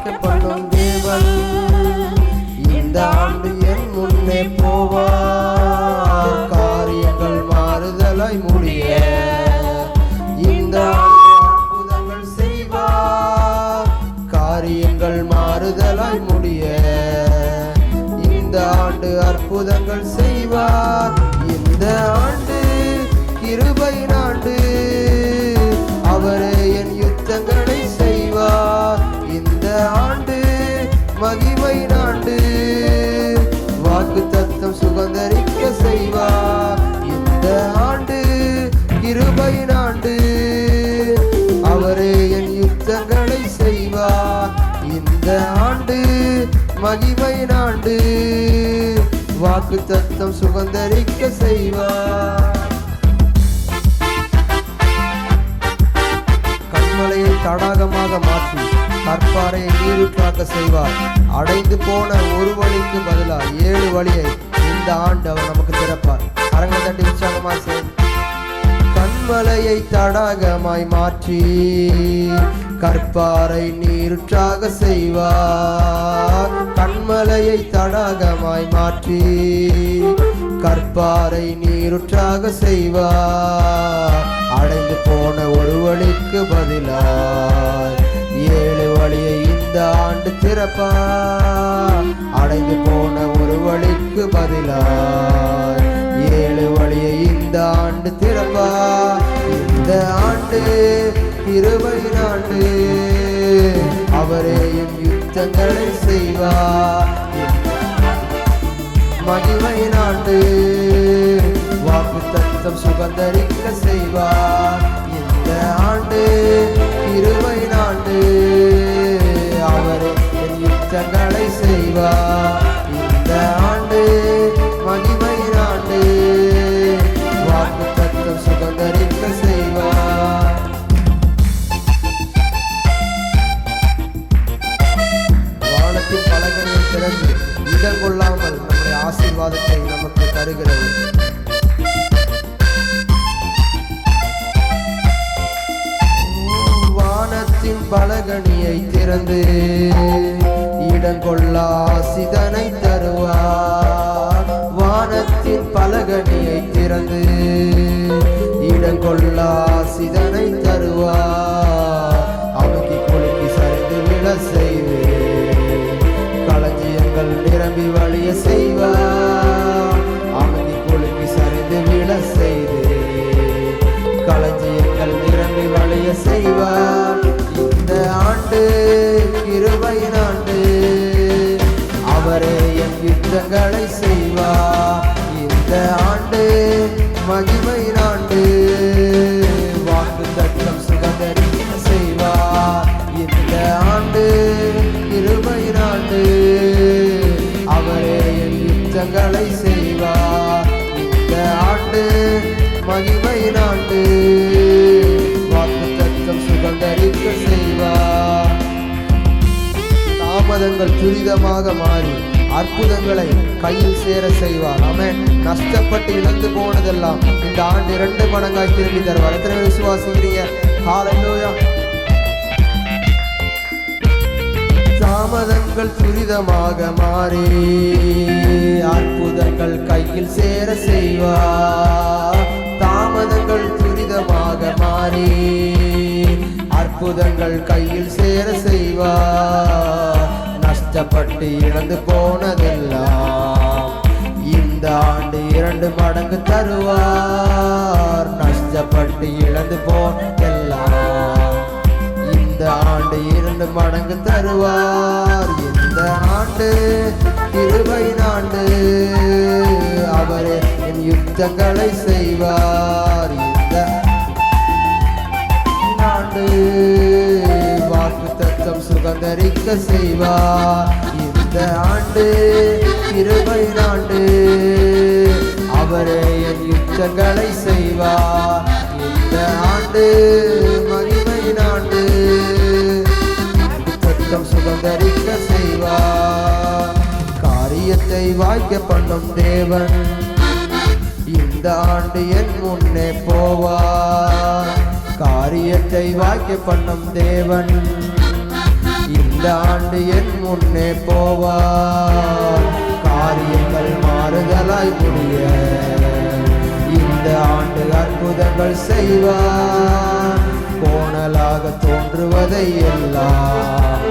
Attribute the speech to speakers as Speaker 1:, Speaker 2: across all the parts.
Speaker 1: வாக்கு பண்ணும் தேவன் இந்த ஆண்டு என் முன்னே போவார். காரியங்கள் மாறுதலாய் முடிய இந்த ஆண்டு அற்புதங்கள் செய்வார். காரியங்கள் மாறுதலாய் முடிய இந்த ஆண்டு அற்புதங்கள் செய்வார். இந்த ஆண்டு கிருபையின் ஆண்டு, அவரே என் யுத்தங்களை செய்வார். இந்த ஆண்டு மகிமையின் ஆண்டு, வாக்கு தத்தம் சுகந்தரிக்க செய்வார். இந்த ஆண்டு கிருபையின் ஆண்டு, அவரே என் யுத்தங்களை செய்வார். இந்த ஆண்டு மகிமையின் ஆண்டு, வாக்கு தத்தம் சுகந்தரிக்க செய்வார். கண்மலையை தடாகமாக மாற்றி கற்பாறையை நீரூற்றாக்க செய்வார். அடைந்து போன ஒரு வழிக்கு பதிலாக 7 வழியை இந்த ஆண்டு அவர் நமக்கு திறப்பார். அரங்க தட்டி உற்சாகமா சேர்ந்து கண்மலையை தடாகமாய் மாற்றி கற்பாறை நீரூற்றாக செய்வார். கண்மலையை தடாகமாய் மாற்றி கற்பாறை நீரூற்றாக செய்வார். அடைந்து போன ஒரு வழிக்கு பதிலாய் 7 வழியை இந்த ஆண்டு திறப்பார். அடைந்து போன ஒரு வழிக்கு பதிலாய் 7 வழியை இந்த ஆண்டு திறப்பார். இந்த ஆண்டு கிருபையின் ஆண்டு, அவரே என் யுத்தங்களை செய்வார். மகிமையின் ஆண்டு, வாக்கு தத்தம் சுகந்தரிக்க செய்வார். இந்த ஆண்டு கிருபையின் ஆண்டு, அவரே என் யுத்தங்களை செய்வார். இந்த ஆண்டு மகிமையின் ஆண்டு, வாக்கு தத்தம் சுகந்தரிக்க செய்வார். வானத்தின் பலகணியை திறந்து இடம் கொள்ளாமல் நம்முடைய ஆசீர்வாதத்தை நமக்கு தருகிறது. வானத்தின் பலகணியை திறந்து இடங்கொள்ளா ஆசிதனை தருவார். வானத்தின் பலகணியை திறந்து இடங்கொள்ளா ஆசிதனை தருவார். அமுக்கி குலுக்கி சரிந்து விழ செய்து களஞ்சியங்கள் நிரம்பி வழிய செய்வார். அமுக்கி குலுக்கி சரிந்து விழ செய்து களஞ்சியங்கள் நிரம்பி வழிய செய்வார். இந்த ஆண்டு கிருபையின் ஆண்டு, அவரே என் யுத்தங்களை செய்வார். இந்த ஆண்டு மகிமையின் ஆண்டு, வாக்கு தத்தம் சுகந்தரிக்க செய்வார். இந்த ஆண்டு கிருபையின் ஆண்டு, அவரே என் யுத்தங்களை செய்வார். இந்த ஆண்டு மகிமையின் ஆண்டு, வாக்கு தத்தம் சுகந்தரிக்க செய்வார். தாமதங்கள் துரிதமாக மாறி அற்புதங்களை கையில் சேர செய்வார். ஆமென். நஷ்டப்பட்டு இழந்து போனதெல்லாம் இந்த ஆண்டு 2 மடங்காய் திரும்பி தருவார். எத்தனை விசுவாசிக்கிறீங்க? ஹல்லேலூயா. தாமதங்கள் துரிதமாக மாறி அற்புதங்கள் கையில் சேர செய்வார். தாமதங்கள் துரிதமாக மாறி அற்புதங்கள் கையில் சேர செய்வார். நஷ்டப்பட்டு இழந்து போனதெல்லாம் இந்த ஆண்டு 2 மடங்கு தருவார். நஷ்டப்பட்டு இழந்து போனதெல்லாம் இந்த ஆண்டு 2 மடங்கு தருவார். இந்த ஆண்டு கிருபையின் ஆண்டு, அவரே என் யுத்தங்களை செய்வார். இந்த ஆண்டு வாக்கு தத்தம் சுகந்தரிக்க செய்வார். இந்த ஆண்டு கிருபையின் ஆண்டு, அவரே என் யுத்தங்களை செய்வார். இந்த ஆண்டு மகிமையின் ஆண்டு, தத்தம் சுகந்தரிக்க செய்வார். காரியத்தை வாய்க்க பண்ணும் தேவன் இந்த ஆண்டு என் முன்னே போவார். காரியத்தை வாய்க்க பண்ணும் தேவன் இந்த இந்த ஆண்டு என் முன்னே போவார். காரியங்கள் மாறுதலாய் முடிய இந்த ஆண்டு அற்புதங்கள் செய்வார். கோணலாக தோன்றுவதை எல்லாம்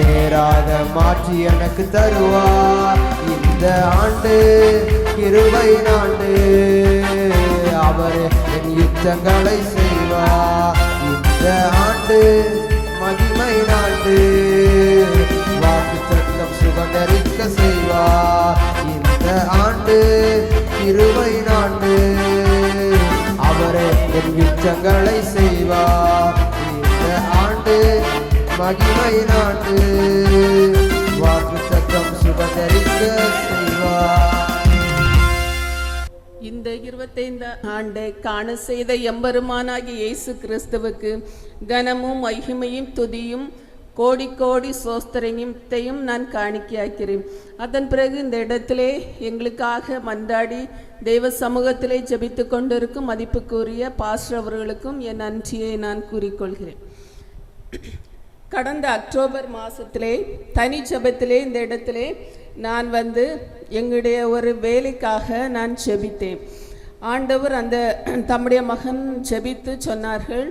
Speaker 1: நேராக மாற்றி எனக்கு தருவார். இந்த ஆண்டு கிருபை ஆண்டு, அவர் என் யுத்தங்களை செய்வார். இந்த ஆண்டு மகிமை ஆண்டு, வாக்குத்தத்தம் சுதந்தரிக்க செய்வார். இந்த ஆண்டு கிருபை ஆண்டு, அவரே என் யுத்தங்களை செய்வார். இந்த ஆண்டு மகிமை ஆண்டு, வாக்குத்தத்தம் சுதந்தரிக்க செய்வார்.
Speaker 2: இந்த 25 ஆண்டை காண செய்த எம்பெருமானாகிய இயேசு கிறிஸ்துவுக்கு கனமும் மகிமையும் துதியும் கோடி கோடி சோஸ்திரத்தையும் நான் காணிக்கையாக்கிறேன். அதன் பிறகு இந்த இடத்திலே எங்களுக்காக மன்றாடி தெய்வ சமூகத்திலே ஜெபித்து கொண்டிருக்கும் மதிப்புக்குரிய பாஸ்டர் அவர்களுக்கும் என் நன்றியை நான் கூறிக்கொள்கிறேன். கடந்த அக்டோபர் மாதத்திலே தனி ஜெபத்திலே இந்த இடத்திலே நான் எங்களுடைய ஒரு வேலைக்காக நான் ஜெபித்தேன். ஆண்டவர் அந்த தம்முடைய மகன் ஜெபித்து சொன்னார்கள்,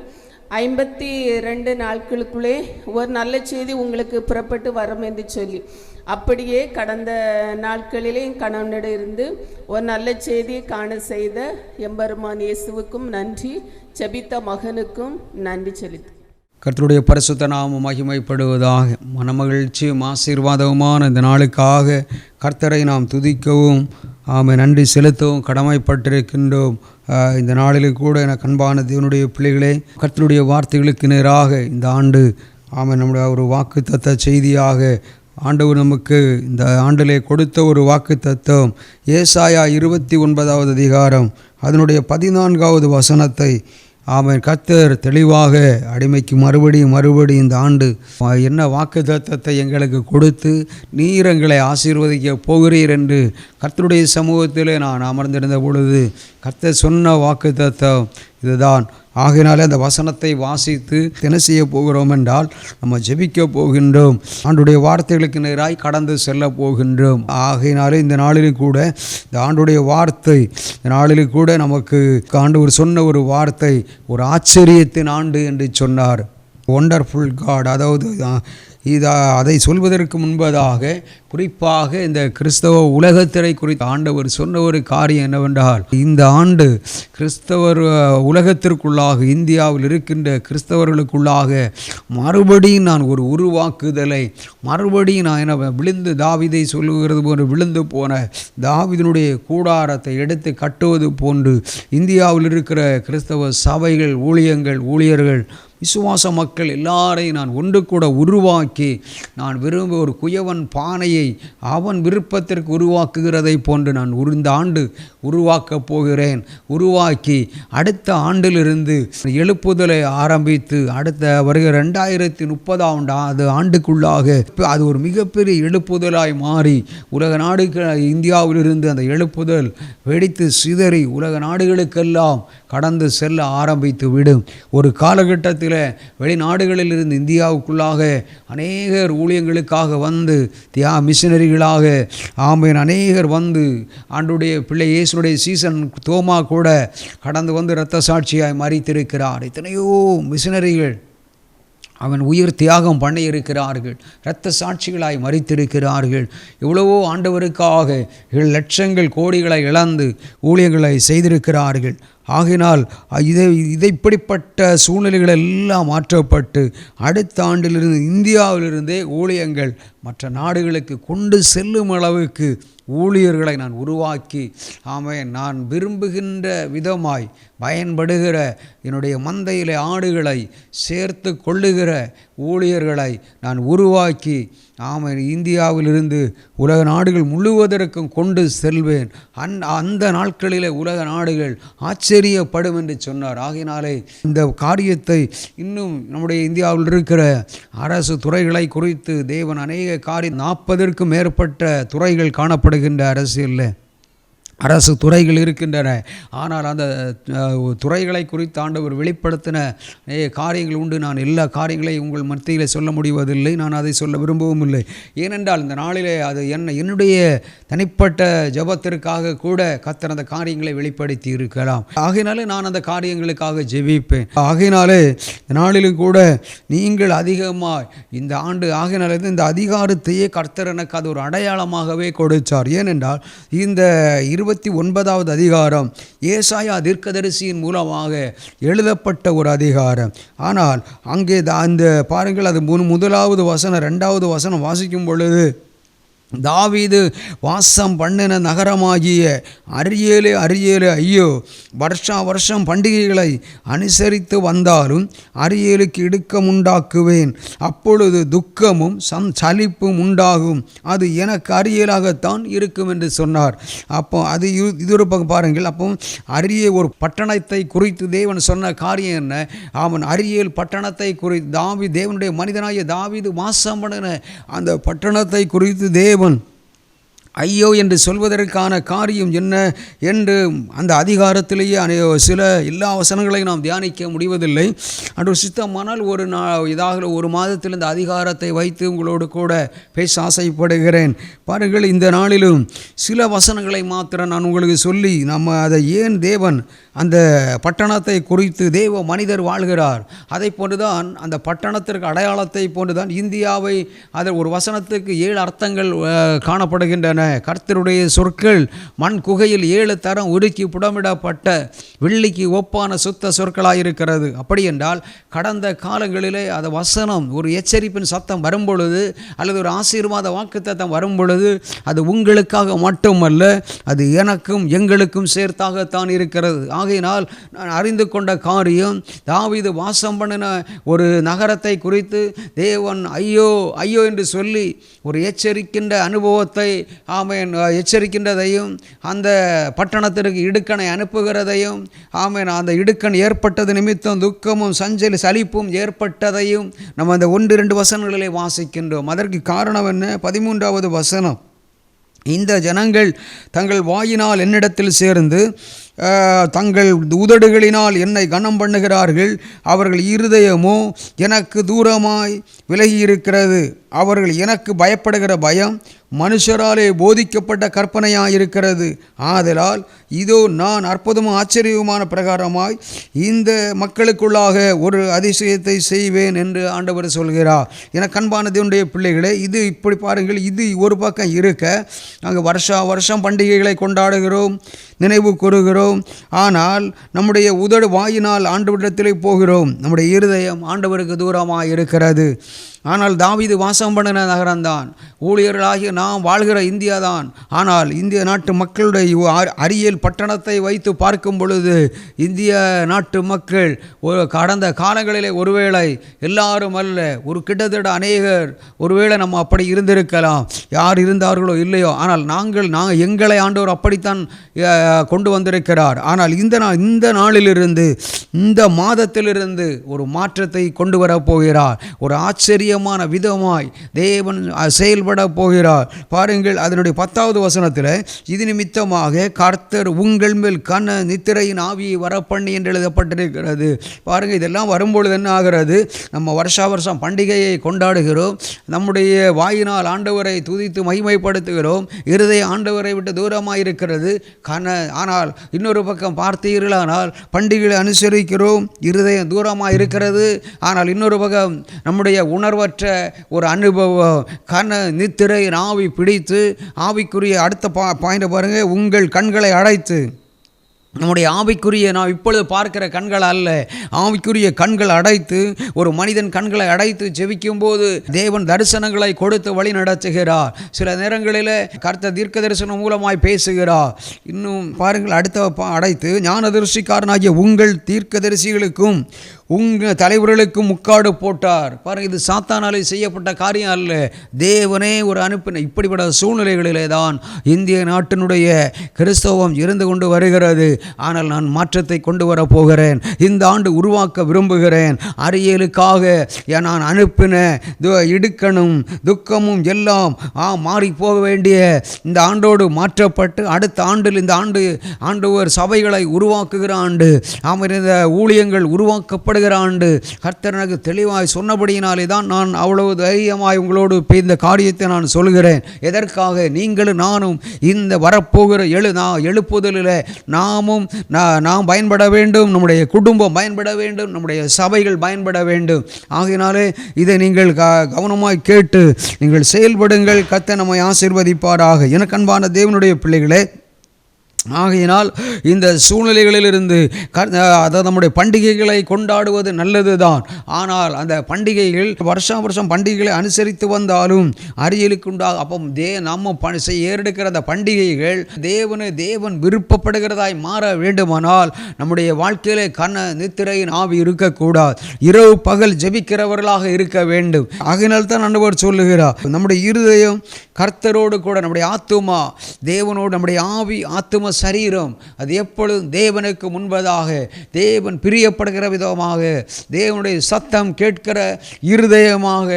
Speaker 2: 52 நாட்களுக்குள்ளே ஒரு நல்ல செய்தி உங்களுக்கு புறப்பட்டு வரும் என்று சொல்லி. அப்படியே கடந்த நாட்களிலே கணவனிடமிருந்து ஒரு நல்ல செய்தியை காண செய்த எம்பெருமான் இயேசுவுக்கும் நன்றி, ஜெபித்த மகனுக்கும் நன்றி செலுத்து.
Speaker 3: கர்த்தருடைய பரிசுத்த நாமம் மகிமைப்படுவதாக. மனமகிழ்ச்சியும் ஆசீர்வாதவுமான இந்த நாளுக்காக கர்த்தரை நாம் துதிக்கவும் நன்றி செலுத்தவும் கடமைப்பட்டிருக்கின்றோம். இந்த நாளில் கூட எனக்கு அன்பான தேவனுடைய பிள்ளைகளே, கர்த்தருடைய வார்த்தைகளுக்கு நேராக இந்த ஆண்டு நம்முடைய ஒரு வாக்குத்தத்த செய்தியாக ஆண்டவர் நமக்கு இந்த ஆண்டிலே கொடுத்த ஒரு வாக்குத்தத்தம் ஏசாயா 29வது அதிகாரம் அதனுடைய 14வது வசனத்தை கர்த்தர் தெளிவாக அடிமைக்கு மறுபடியும் இந்த ஆண்டு என்ன வாக்குத்தத்தத்தை எங்களுக்கு கொடுத்து நீர் எங்களை ஆசீர்வதிக்க போகிறீர் என்று கர்த்தருடைய சமூகத்தில் நான் அமர்ந்திருந்த பொழுது கர்த்தர் சொன்ன வாக்குத்தத்தம் இதுதான். ஆகையினாலே அந்த வசனத்தை வாசித்து என்ன செய்ய போகிறோம் என்றால், நம்ம ஜெபிக்க போகின்றோம், ஆண்டுடைய வார்த்தைகளுக்கு நேராய் கடந்து செல்ல போகின்றோம். ஆகையினாலே இந்த நாளிலும் கூட இந்த ஆண்டுடைய வார்த்தை, இந்த நாளிலும் கூட நமக்கு ஆண்டவர் சொன்ன ஒரு வார்த்தை ஒரு ஆச்சரியத்தின் ஆண்டு என்று சொன்னார். Wonderful God. அதாவது அதை சொல்வதற்கு முன்பதாக குறிப்பாக இந்த கிறிஸ்தவ உலகத்திரை குறித்து ஆண்டவர் சொன்ன ஒரு காரியம் என்னவென்றால், இந்த ஆண்டு கிறிஸ்தவர் உலகத்திற்குள்ளாக இந்தியாவில் இருக்கின்ற கிறிஸ்தவர்களுக்குள்ளாக மறுபடியும் நான் ஒரு உருவாக்குதலை மறுபடியும் நான் என்ன விழுந்து தாவீதை சொல்லுகிறது போன்று விழுந்து போன தாவீதினுடைய கூடாரத்தை எடுத்து கட்டுவது போன்று இந்தியாவில் இருக்கிற கிறிஸ்தவ சபைகள், ஊழியர்கள், விசுவாச மக்கள் எல்லாரையும் நான் ஒன்று கூட உருவாக்கி நான் விரும்ப ஒரு குயவன் பானையை அவன் விருப்பத்திற்கு உருவாக்குகிறதை போன்று நான் இந்த ஆண்டு உருவாக்கப் போகிறேன். உருவாக்கி அடுத்த ஆண்டிலிருந்து எழுப்புதலை ஆரம்பித்து அடுத்த வருகிற 2030 ஆண்டுக்குள்ளாக அது ஒரு மிகப்பெரிய எழுப்புதலாய் மாறி உலக நாடுகள் இந்தியாவிலிருந்து அந்த எழுப்புதல் வெடித்து சிதறி உலக நாடுகளுக்கெல்லாம் கடந்து செல்ல ஆரம்பித்து விடும். ஒரு காலகட்டத்தில் வெளிநாடுகளில் இருந்து இந்தியாவுக்குள்ளாக அநேகர் ஊழியங்களுக்காக வந்து மிஷனரிகளாக அநேகர் வந்து ஆண்டுடைய பிள்ளை இயேசுடைய சீசன் தோமா கூட கடந்து வந்து இரத்த சாட்சியாய் மரித்திருக்கிறார். எத்தனையோ மிஷனரிகள் அவன் உயிர் தியாகம் பண்ணி இருக்கிறார்கள், இரத்த சாட்சிகளாய் மரித்திருக்கிறார்கள். எவ்வளவோ ஆண்டவருக்காக லட்சங்கள் கோடிகளை இழந்து ஊழியங்களை செய்திருக்கிறார்கள். ஆகினால் இப்படிப்பட்ட சூழ்நிலைகள் எல்லாம் மாற்றப்பட்டு அடுத்த ஆண்டிலிருந்து இந்தியாவிலிருந்தே ஊழியங்கள் மற்ற நாடுகளுக்கு கொண்டு செல்லும் அளவுக்கு ஊழியர்களை நான் உருவாக்கி நான் விரும்புகின்ற விதமாய் பயன்படுகிற என்னுடைய மந்தையிலே ஆடுகளை சேர்த்து கொள்ளுகிற ஊழியர்களை நான் உருவாக்கி இந்தியாவிலிருந்து உலக நாடுகள் முழுவதற்கும் கொண்டு செல்வேன். அந்த நாட்களிலே உலக நாடுகள் ஆச்சரியப்படும் என்று சொன்னார். ஆகினாலே இந்த காரியத்தை இன்னும் நம்முடைய இந்தியாவில் இருக்கிற அரசு துறைகளை குறித்து தேவன் அநேக 40க்கும் மேற்பட்ட துறைகள் காணப்படுகின்ற அரசியலில் அரசு துறைகள் இருக்கின்றன. ஆனால் அந்த துறைகளை குறித்து ஆண்டவர் வெளிப்படுத்தின காரியங்கள் உண்டு. நான் எல்லா காரியங்களையும் உங்கள் மத்தியில் சொல்ல முடிவதில்லை, நான் அதை சொல்ல விரும்பவும் இல்லை. ஏனென்றால் இந்த நாளிலே அது என்னுடைய தனிப்பட்ட ஜெபத்திற்காக கூட கர்த்தர் அந்த காரியங்களை வெளிப்படுத்தி இருக்கலாம். ஆகையினாலே நான் அந்த காரியங்களுக்காக ஜெபிப்பேன். ஆகையினாலே இந்த நாளிலும் கூட நீங்கள் அதிகமாக இந்த ஆண்டு ஆகையினாலே இந்த அதிகாரத்தையே கர்த்தர் எனக்கு அது ஒரு அடையாளமாகவே கொடுத்தார். ஏனென்றால் இந்த 29வது அதிகாரம் ஏசாயா தீர்க்கதரிசியின் மூலமாக எழுதப்பட்ட ஒரு அதிகாரம். ஆனால் அங்கே அந்த பாருங்கள், அது முதலாவது வசனம் 2வது வசனம் வாசிக்கும் பொழுது, தாவீது வாசம் பண்ணின நகரமாகிய அரியேலே அரியேலே ஐயோ, வருஷா வருஷம் பண்டிகைகளை அனுசரித்து வந்தாலும் அரியேலுக்கு இடுக்கம் உண்டாக்குவேன், அப்பொழுது துக்கமும் சலிப்பும் உண்டாகும், அது எனக்கு அரியலாகத்தான் இருக்கும் என்று சொன்னார். அப்போ அது இது ஒரு பக்கம் பாருங்கள். அப்போ அரிய ஒரு பட்டணத்தை குறித்து தேவன் சொன்ன காரியம் என்ன? அவன் அரியேல் பட்டணத்தை குறித்து தேவனுடைய மனிதனாகிய தாவீது வாசம் பண்ணின அந்த பட்டணத்தை குறித்து தேவன் ஐயோ என்று சொல்வதற்கான காரியம் என்ன என்று அந்த அதிகாரத்திலேயே சில எல்லா வசனங்களையும் நாம் தியானிக்க முடிவதில்லை. அன்று சித்தமானால் இதாக ஒரு மாதத்தில் இந்த அதிகாரத்தை வைத்து உங்களோடு கூட பேச ஆசைப்படுகிறேன். பாருங்கள், இந்த நாளிலும் சில வசனங்களை மாத்திரம் நான் உங்களுக்கு சொல்லி நம்ம அதை ஏன் தேவன் அந்த பட்டணத்தை குறித்து தேவ மனிதர் வாழ்கிறார், அதை போன்றுதான் அந்த பட்டணத்திற்கு அடையாளத்தை போன்றுதான் இந்தியாவை அதில் ஒரு வசனத்துக்கு 7 அர்த்தங்கள் காணப்படுகின்றன. கர்த்தருடைய சொற்கள் மண் குகையில் 7 தரம் உருக்கி புடமிடப்பட்ட வெள்ளிக்கு ஒப்பான சுத்த சொற்களாயிருக்கிறது. அப்படி என்றால் கடந்த காலங்களிலே அந்த வசனம் ஒரு எச்சரிப்பின் சத்தம் வரும்பொழுது அல்லது ஒரு ஆசீர்வாத வாக்குத்தத்தம் வரும்பொழுது அது உங்களுக்காக மட்டுமல்ல, அது எனக்கும் எங்களுக்கும் சேர்த்தாகத்தான் இருக்கிறது. ஆகையினால் நான் அறிந்து கொண்ட காரியம், தாவீது வாசம் பண்ணின ஒரு நகரத்தை குறித்து தேவன் ஐயோ ஐயோ என்று சொல்லி ஒரு எச்சரிக்கின்ற அனுபவத்தை எச்சரிக்கின்றதையும் அந்த பட்டணத்திற்கு இடுக்கணை அனுப்புகிறதையும் அந்த இடுக்கண் ஏற்பட்டது நிமித்தம் துக்கமும் சலிப்பும் ஏற்பட்டதையும் நம்ம அந்த 1-2 வசனங்களிலே வாசிக்கின்றோம். அதற்கு காரணம் என்ன? 13வது வசனம், இந்த ஜனங்கள் தங்கள் வாயினால் என்னிடத்தில் சேர்ந்து தங்கள் உதடுகளினால் என்னை கனம் பண்ணுகிறார்கள், அவர்கள் இருதயமோ எனக்கு தூரமாய் விலகியிருக்கிறது, அவர்கள் எனக்கு பயப்படுகிற பயம் மனுஷராலே போதிக்கப்பட்ட கற்பனையாயிருக்கிறது. ஆதலால் இதோ நான் அற்புதமும் ஆச்சரியமான பிரகாரமாய் இந்த மக்களுக்குள்ளாக ஒரு அதிசயத்தை செய்வேன் என்று ஆண்டவர் சொல்கிறார். எனக்கு அன்பான தேவனுடைய பிள்ளைகளே, இது இப்படி பாருங்கள், இது ஒரு பக்கம் இருக்க நாங்கள் வருஷா வருஷம் பண்டிகைகளை கொண்டாடுகிறோம், நினைவு கூறுகிறோம். ஆனால் நம்முடைய உதடு வாயினால் ஆண்டவரிடத்திலே போகிறோம், நம்முடைய இருதயம் ஆண்டவருக்கு தூரமாக இருக்கிறது. ஆனால் தாவீது வாசம் பண்ணின நகரம்தான், ஊழியர்களாகிய நாம் வாழ்கிற இந்தியா தான். ஆனால் இந்திய நாட்டு மக்களுடைய அரியேல் பட்டணத்தை வைத்து பார்க்கும் பொழுது இந்திய நாட்டு மக்கள் கடந்த காலங்களிலே ஒருவேளை எல்லாரும் அல்ல, ஒரு கிட்டத்தட்ட அநேகர் ஒருவேளை நம்ம அப்படி இருந்திருக்கலாம், யார் இருந்தார்களோ இல்லையோ, ஆனால் நாங்கள் எங்களை ஆண்டவர் அப்படித்தான் கொண்டு வந்திருக்கிறார். ஆனால் இந்த நாளிலிருந்து இந்த மாதத்திலிருந்து ஒரு மாற்றத்தை கொண்டு வரப்போகிறார். ஒரு ஆச்சரியமான விதமாய் தேவன் செயல்பட போகிறார். பாருங்கள், அதனுடைய 10வது வசனத்தில் இது நிமித்தமாக கர்த்தர் உங்கள் மேல் கன நித்திரையின் ஆவியை வரப்பண்ணி என்று எழுதப்பட்டிருக்கிறது. பாருங்கள், இதெல்லாம் வரும்பொழுது என்ன ஆகிறது? நம்ம வருஷா வருஷம் பண்டிகையை கொண்டாடுகிறோம், நம்முடைய வாயினால் ஆண்டவரை துதித்து மகிமைப்படுத்துகிறோம், இருதயம் ஆண்டவரை விட்டு தூரமாக இருக்கிறது. ஆனால் இன்னொரு பக்கம் பார்த்தீர்களானால் பண்டிகைகளை அனுசரிக்கிறோம், இருதயம் தூரமாக இருக்கிறது. ஆனால் இன்னொரு பக்கம் நம்முடைய உணர்வற்ற ஒரு அனுபவம், நித்திரை ஆவி பிடித்து ஆவிக்குரிய அடுத்த பாயிண்ட் பாருங்கள், உங்கள் கண்களை அடைத்து. நம்முடைய ஆவிக்குரிய நாம் இப்பொழுது பார்க்கிற கண்கள் அல்ல, ஆவிக்குரிய கண்கள் அடைத்து, ஒரு மனிதன் கண்களை அடைத்து ஜெபிக்கும் போது தேவன் தரிசனங்களை கொடுத்து வழி நடத்துகிறார். சில நேரங்களில் கர்த்தர் தீர்க்க தரிசனம் மூலமாய் பேசுகிறார். இன்னும் பாருங்கள், அடுத்த அடைத்து ஞான தரிசிக்காரனாகிய உங்கள் தீர்க்க தரிசிகளுக்கும் உங்கள் தலைவர்களுக்கு முக்காடு போட்டார். பாருங்கள், இது சாத்தானாலே செய்யப்பட்ட காரியம் அல்ல, தேவனே ஒரு அனுப்பின. இப்படிப்பட்ட சூழ்நிலைகளிலே தான் இந்திய நாட்டினுடைய கிறிஸ்தவம் இருந்து கொண்டு வருகிறது. ஆனால் நான் மாற்றத்தை கொண்டு வரப் போகிறேன். இந்த ஆண்டு உருவாக்க விரும்புகிறேன். அரியலுக்காக நான் அனுப்பின இடுக்கணும் துக்கமும் எல்லாம் மாறி போக வேண்டிய இந்த ஆண்டோடு மாற்றப்பட்டு அடுத்த ஆண்டில் இந்த ஆண்டவர் சபைகளை உருவாக்குகிற ஆண்டு, இந்த ஊழியங்கள் உருவாக்கப்படுகிற ஆண்டு. கர்த்தர் எனக்கு தெளிவாய் சொன்னபடியினாலே தான் நான் அவ்வளவு தைரியமாய் உங்களோடு இந்த காரியத்தை நான் சொல்கிறேன். எதற்காக? நீங்களும் நானும் இந்த வரப்போகிற எழுப்புதலில் நாம் பயன்பட வேண்டும், நம்முடைய குடும்பம் பயன்பட வேண்டும், நம்முடைய சபைகள் பயன்பட வேண்டும். ஆகையினாலே இதை நீங்கள் கவனமாய் கேட்டு நீங்கள் செயல்படுங்கள். கர்த்தர் நம்மை ஆசீர்வதிப்பாராக. எனக்கு அன்பான தேவனுடைய பிள்ளைகளே, ஆகையினால் இந்த சூழ்நிலைகளிலிருந்து அதாவது நம்முடைய பண்டிகைகளை கொண்டாடுவது நல்லது தான். ஆனால் அந்த பண்டிகைகள் வருஷம் பண்டிகைகளை அனுசரித்து வந்தாலும் அரியலுக்கு உண்டாக அப்போ நம்ம ஏறெடுக்கிற அந்த பண்டிகைகள் தேவன் விருப்பப்படுகிறதாய் மாற வேண்டுமானால் நம்முடைய வாழ்க்கையிலே நித்திரையின் ஆவி இருக்கக்கூடாது. இரவு பகல் ஜெபிக்கிறவர்களாக இருக்க வேண்டும். ஆகையினால் தான் ஆண்டவர் சொல்லுகிறார், நம்முடைய இருதயம் கர்த்தரோடு கூட, நம்முடைய ஆத்துமா தேவனோடு, நம்முடைய ஆவி ஆத்தும சரீரம் அது எப்பொழுதும் தேவனுக்கு முன்பதாக தேவன் பிரியப்படுகிற விதமாக தேவனுடைய சத்தம் கேட்கிற இருதயமாக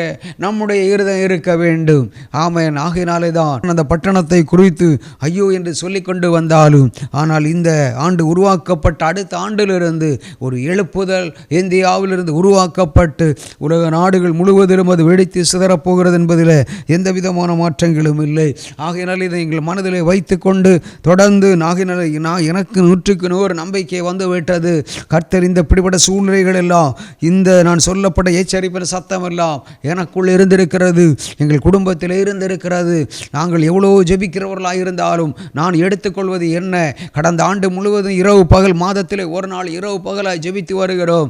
Speaker 3: நம்முடைய இருதயம் இருக்க வேண்டும். ஆமென். ஆகையினாலே தான் அந்த பட்டணத்தை குறித்து ஐயோ என்று சொல்லி கொண்டு வந்தாலும், ஆனால் இந்த ஆண்டு உருவாக்கப்பட்ட அடுத்த ஆண்டிலிருந்து ஒரு எழுப்புதல் இந்தியாவிலிருந்து உருவாக்கப்பட்டு உலக நாடுகள் முழுவதிலும் அது வெடித்து சிதறப்போகிறது என்பதில் எந்த விதமான மாற்றங்களும் இல்லை. ஆகையினால் இதை எங்கள் மனதிலே வைத்து கொண்டு தொடர்ந்து எனக்கு 100% நம்பிக்கை வந்து விட்டது. கர்த்தர் இந்த பிடிபட்ட சூழ்நிலைகள் எல்லாம், இந்த நான் சொல்லப்பட்ட எச்சரிப்பின் சத்தம் எல்லாம் எனக்குள் இருந்திருக்கிறது, எங்கள் குடும்பத்தில் இருந்திருக்கிறது. நாங்கள் எவ்வளோ ஜெபிக்கிறவர்களாக இருந்தாலும் நான் எடுத்துக்கொள்வது என்ன? கடந்த ஆண்டு முழுவதும் இரவு பகல், மாதத்தில் ஒரு நாள் இரவு பகலாக ஜெபித்து வருகிறோம்.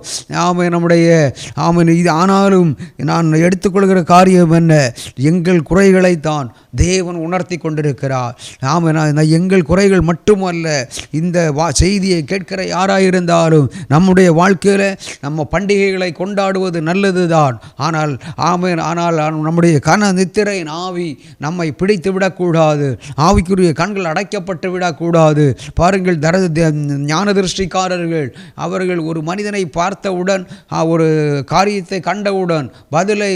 Speaker 3: இது ஆனாலும் நான் எடுத்துக்கொள்கிற காரியம் என்ன? எங்கள் குறைகளைத்தான் தேவன் உணர்த்தி கொண்டிருக்கிறார். எங்கள் குறைகள் மட்டுமல்ல, இந்த செய்தியை கேட்கிற யாராயிருந்தாலும் நம்முடைய வாழ்க்கையில் நம்ம பண்டிகைகளை கொண்டாடுவது நல்லது தான். ஆனால் நம்முடைய நித்திரையின் ஆவி நம்மை பிடித்து விடக்கூடாது. ஆவிக்குரிய கண்கள் அடைக்கப்பட்டு விடக்கூடாது. பாருங்கள், ஞான திருஷ்டிக்காரர்கள் அவர்கள் ஒரு மனிதனை பார்த்தவுடன், ஒரு காரியத்தை கண்டவுடன் பதிலை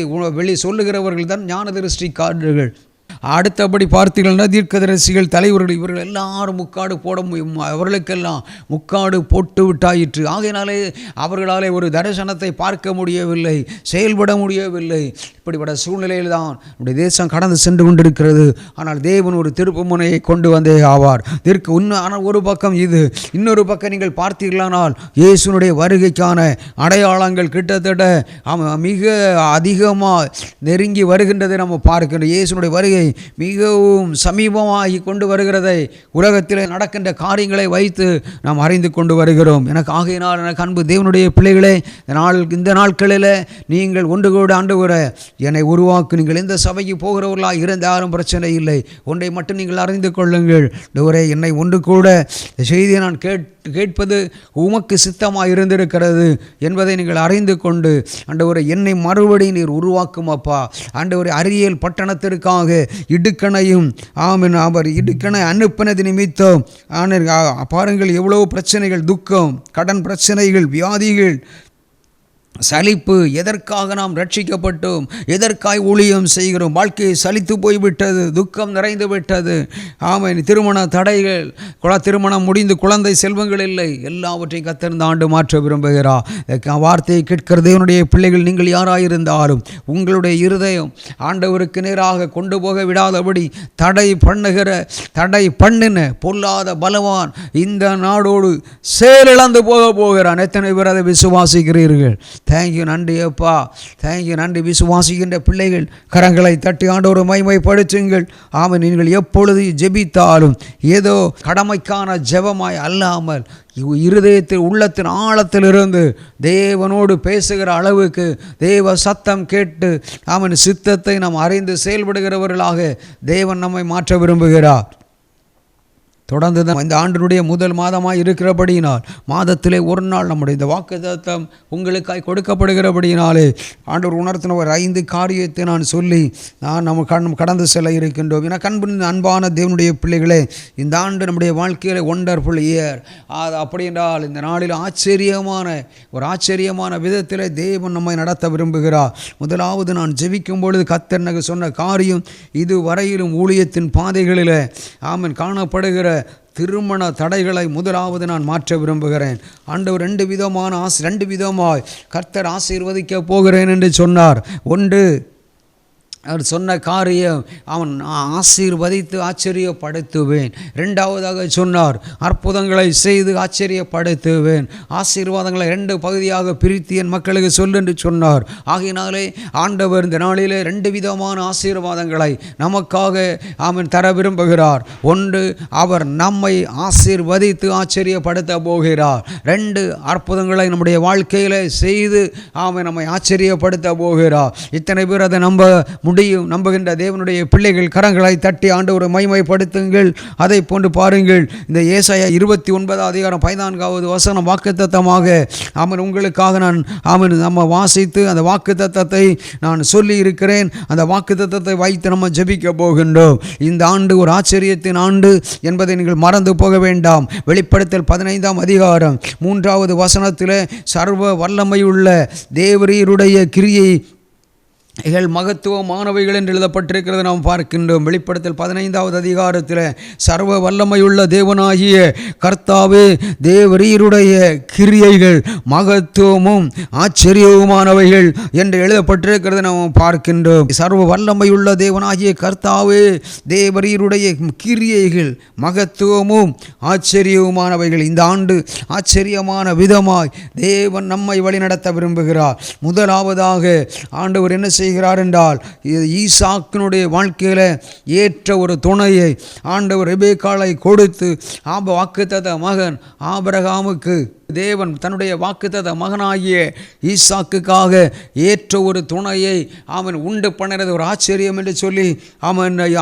Speaker 3: சொல்லுகிறவர்கள் தான் ஞான திருஷ்டிக்காரர்கள். அடுத்தபடி பார்த்தீங்கன்னா தீர்க்கதரிசிகள், தலைவர்கள், இவர்கள் எல்லாரும் முக்காடு போட அவர்களுக்கெல்லாம் முக்காடு போட்டு விட்டாயிற்று. ஆகையினாலே அவர்களாலே ஒரு தரிசனத்தை பார்க்க முடியவில்லை, செயல்பட முடியவில்லை. இப்படிப்பட்ட சூழ்நிலையில் தான் நம்முடைய தேசம் கடந்து சென்று கொண்டிருக்கிறது. ஆனால் தேவன் ஒரு திருப்பு முனையை கொண்டு வந்தே ஆவார். ஆனால் ஒரு பக்கம் இது, இன்னொரு பக்கம் நீங்கள் பார்த்தீர்களானால் இயேசுனுடைய வருகைக்கான அடையாளங்கள் கிட்டத்தட்ட மிக அதிகமாக நெருங்கி வருகின்றதை நம்ம பார்க்கிறோம். இயேசுனுடைய வருகை மிகவும் சமீபமாகி கொண்டு வருகிறதை உலகத்தில் நடக்கின்ற காரியங்களை வைத்து நாம் அறிந்து கொண்டு வருகிறோம். ஆகையினால் எனக்கு அன்பு தேவனுடைய பிள்ளைகளே, இந்த நாட்களில் நீங்கள் ஒன்று கூட ஆண்டவரே என்னை உருவாக்கு. நீங்கள் எந்த சபைக்கு போகிறவர்களாக இருந்தாலும் பிரச்சனை இல்லை, ஒன்றை மட்டும் நீங்கள் அறிந்து கொள்ளுங்கள். ஆண்டவரே, என்னை ஒன்று கூட செய்தியை நான் கேட்பது உமக்கு சித்தமாக இருந்திருக்கிறது என்பதை நீங்கள் அறிந்து கொண்டு, ஆண்டவரே என்னை மறுபடியும் நீர் உருவாக்கும் அப்பா. ஆண்டவரே, அரியல் பட்டணத்திற்காக இடுக்கணையும் அவர் இடுக்கணை அனுப்பினது நிமித்தம் பாருங்கள் எவ்வளவு பிரச்சனைகள், துக்கம், கடன் பிரச்சனைகள், வியாதிகள், சலிப்பு. எதற்காக நாம் ரட்சிக்கப்பட்டோம்? எதற்காய் ஊழியம் செய்கிறோம்? வாழ்க்கையை சலித்து போய்விட்டது, துக்கம் நிறைந்து விட்டது. திருமண தடைகள், திருமணம் முடிந்து குழந்தை செல்வங்கள் இல்லை. எல்லாவற்றையும் கர்த்தர் இந்த ஆண்டு மாற்ற விரும்புகிறார். வார்த்தையை கேட்கிற தேவனுடைய பிள்ளைகள் நீங்கள் யாராயிருந்தாலும் உங்களுடைய இருதயம் ஆண்டவருக்கு நேராக கொண்டு போக விடாதபடி தடை பண்ணின பொல்லாத பலவான் இந்த நாடோடு செயலிழந்து போகிறான். எத்தனை பேர் அதை விசுவாசிக்கிறீர்கள்? தேங்க்யூ, நன்றி அப்பா, தேங்க்யூ, நன்றி. விசுவாசிக்கின்ற பிள்ளைகள் கரங்களை தட்டி ஆண்டவரை மகிமைப்படுத்துங்கள். ஆமென். நீங்கள் எப்பொழுது ஜெபித்தாலும் ஏதோ கடமைக்கான ஜெபமாய் அல்லாமல் இருதயத்தில் உள்ளத்தின் ஆழத்திலிருந்து தேவனோடு பேசுகிற அளவுக்கு தேவ சத்தம் கேட்டு அவன் சித்தத்தை நாம் அறிந்து செயல்படுகிறவர்களாக தேவன் நம்மை மாற்ற விரும்புகிறார். தொடர்ந்து இந்த ஆண்டினுடைய முதல் மாதமாக இருக்கிறபடியினால் மாதத்திலே ஒரு நாள் நம்முடைய இந்த வாக்குத்தத்தம் உங்களுக்காய் கொடுக்கப்படுகிறபடியினாலே ஆண்டவர் உணர்த்தின ஒரு 5 காரியத்தை நான் சொல்லி நம்ம கடந்து செல்ல இருக்கின்றோம். என அன்பான தேவனுடைய பிள்ளைகளே, இந்த ஆண்டு நம்முடைய வாழ்க்கையில் ஒண்டர்ஃபுல் இயர். அது அப்படி என்றால் இந்த நாளில் ஆச்சரியமான விதத்தில் தேவன் நம்மை நடத்த விரும்புகிறார். முதலாவது நான் ஜெபிக்கும் பொழுது கர்த்தர் எனக்கு சொன்ன காரியம், இதுவரையிலும் ஊழியத்தின் பாதைகளில் காணப்படுகிற திருமண தடைகளை முதலாவது நான் மாற்ற விரும்புகிறேன். ஆண்டவர் 2 விதமாய் கர்த்தர் ஆசீர்வதிக்க போகிறேன் என்று சொன்னார். ஒன்று, அவர் சொன்ன காரியம் அவன் ஆசீர்வதித்து ஆச்சரியப்படுத்துவேன். 2வதாக சொன்னார், அற்புதங்களை செய்து ஆச்சரியப்படுத்துவேன். ஆசீர்வாதங்களை 2 பகுதியாக பிரித்து என் மக்களுக்கு சொல் என்று சொன்னார். ஆகையினாலே ஆண்டவர் இந்த நாளிலே 2 விதமான ஆசீர்வாதங்களை நமக்காக தர விரும்புகிறார். ஒன்று, அவர் நம்மை ஆசீர்வதித்து ஆச்சரியப்படுத்த போகிறார். 2, அற்புதங்களை நம்முடைய வாழ்க்கையில் செய்து நம்மை ஆச்சரியப்படுத்த போகிறார். இத்தனை பேர் அதை நம்புகின்ற தேவனுடைய பிள்ளைகள் கரங்களை தட்டி ஆண்டவரை மகிமைப்படுத்துங்கள். அதை போன்று பாருங்கள், இந்த ஏசாயா 29 வசனம் வாக்குத்தத்தமாக உங்களுக்காக நான் நம்ம வாசித்து அந்த வாக்குத்தத்தத்தை நான் சொல்லி இருக்கிறேன். அந்த வாக்குத்தத்தத்தை வைத்து நம்ம ஜெபிக்க போகின்றோம். இந்த ஆண்டு ஒரு ஆச்சரியத்தின் ஆண்டு என்பதை நீங்கள் மறந்து போக வேண்டாம். வெளிப்படுத்தல் 15 3வது வசனத்தில் சர்வ வல்லமையுள்ள தேவரீருடைய கிரியை மகத்துவமானவைகள் என்று எழுதப்பட்டிருக்கிறது நாம் பார்க்கின்றோம். வெளிப்படுத்தல் 15 சர்வ வல்லமையுள்ள தேவனாகிய கர்த்தாவே, தேவரீருடைய கிரியைகள் மகத்துவமும் ஆச்சரியவுமானவைகள் என்று எழுதப்பட்டிருக்கிறது நாம் பார்க்கின்றோம். சர்வ வல்லமையுள்ள தேவனாகிய கர்த்தாவே, தேவரீருடைய கிரியைகள் மகத்துவமும் ஆச்சரியவுமானவைகள். இந்த ஆண்டு ஆச்சரியமான விதமாய் தேவன் நம்மை வழிநடத்த விரும்புகிறார். முதலாவதாக ஆண்டவர் என்ன செய்கிறார் என்றால், ஈசாக்கினுடைய வாழ்க்கையில் ஏற்ற ஒரு துணையை ஆண்டவர் ரெபெக்காளை கொடுத்து வாக்குத்தத்த மகன் ஆபிரகாமுக்கு தேவன் தன்னுடைய வாக்குத்தத்த மகனாகிய ஈசாக்குக்காக ஏற்ற ஒரு துணையை உண்டு பண்ணுறது ஒரு ஆச்சரியம் என்று சொல்லி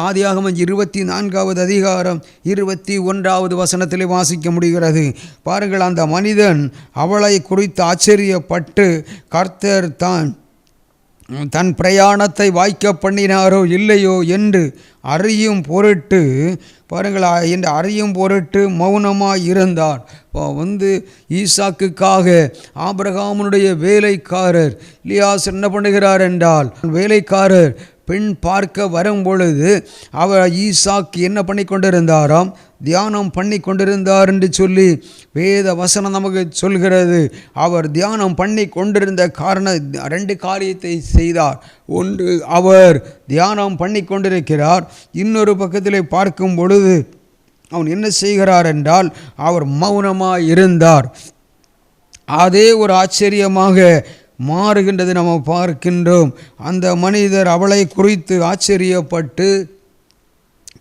Speaker 3: ஆதியாகமம் 24 21 வசனத்திலே வாசிக்க முடிகிறது. பாருங்கள், அந்த மனிதன் அவளை குறித்து ஆச்சரியப்பட்டு கர்த்தர் தன் பிரயாணத்தை வாய்க்க பண்ணினாரோ இல்லையோ என்று அறியும் பொருட்டு, பாருங்கள், என்று அறியும் பொருட்டு மௌனமாக இருந்தார். ஈசாக்குக்காக ஆபிரகாமுடைய வேலைக்காரர் எலியாஸ் என்ன பண்ணுகிறார் என்றால், வேலைக்காரர் பெண் பார்க்க வரும் பொழுது அவர் ஈசாக்கு என்ன பண்ணி கொண்டிருந்தாராம், தியானம் பண்ணி கொண்டிருந்தார் என்று சொல்லி வேத வசனம் நமக்கு சொல்கிறது. அவர் தியானம் பண்ணி கொண்டிருந்த காரணம் 2 காரியத்தை செய்தார். ஒன்று, அவர் தியானம் பண்ணி கொண்டிருக்கிறார். இன்னொரு பக்கத்தில் பார்க்கும் பொழுது அவன் என்ன செய்கிறார் என்றால், அவர் மௌனமாக இருந்தார். அதே ஒரு ஆச்சரியமாக மாறுகின்றது நம்ம பார்க்கின்றோம். அந்த மனிதர் அவளை குறித்து ஆச்சரியப்பட்டு,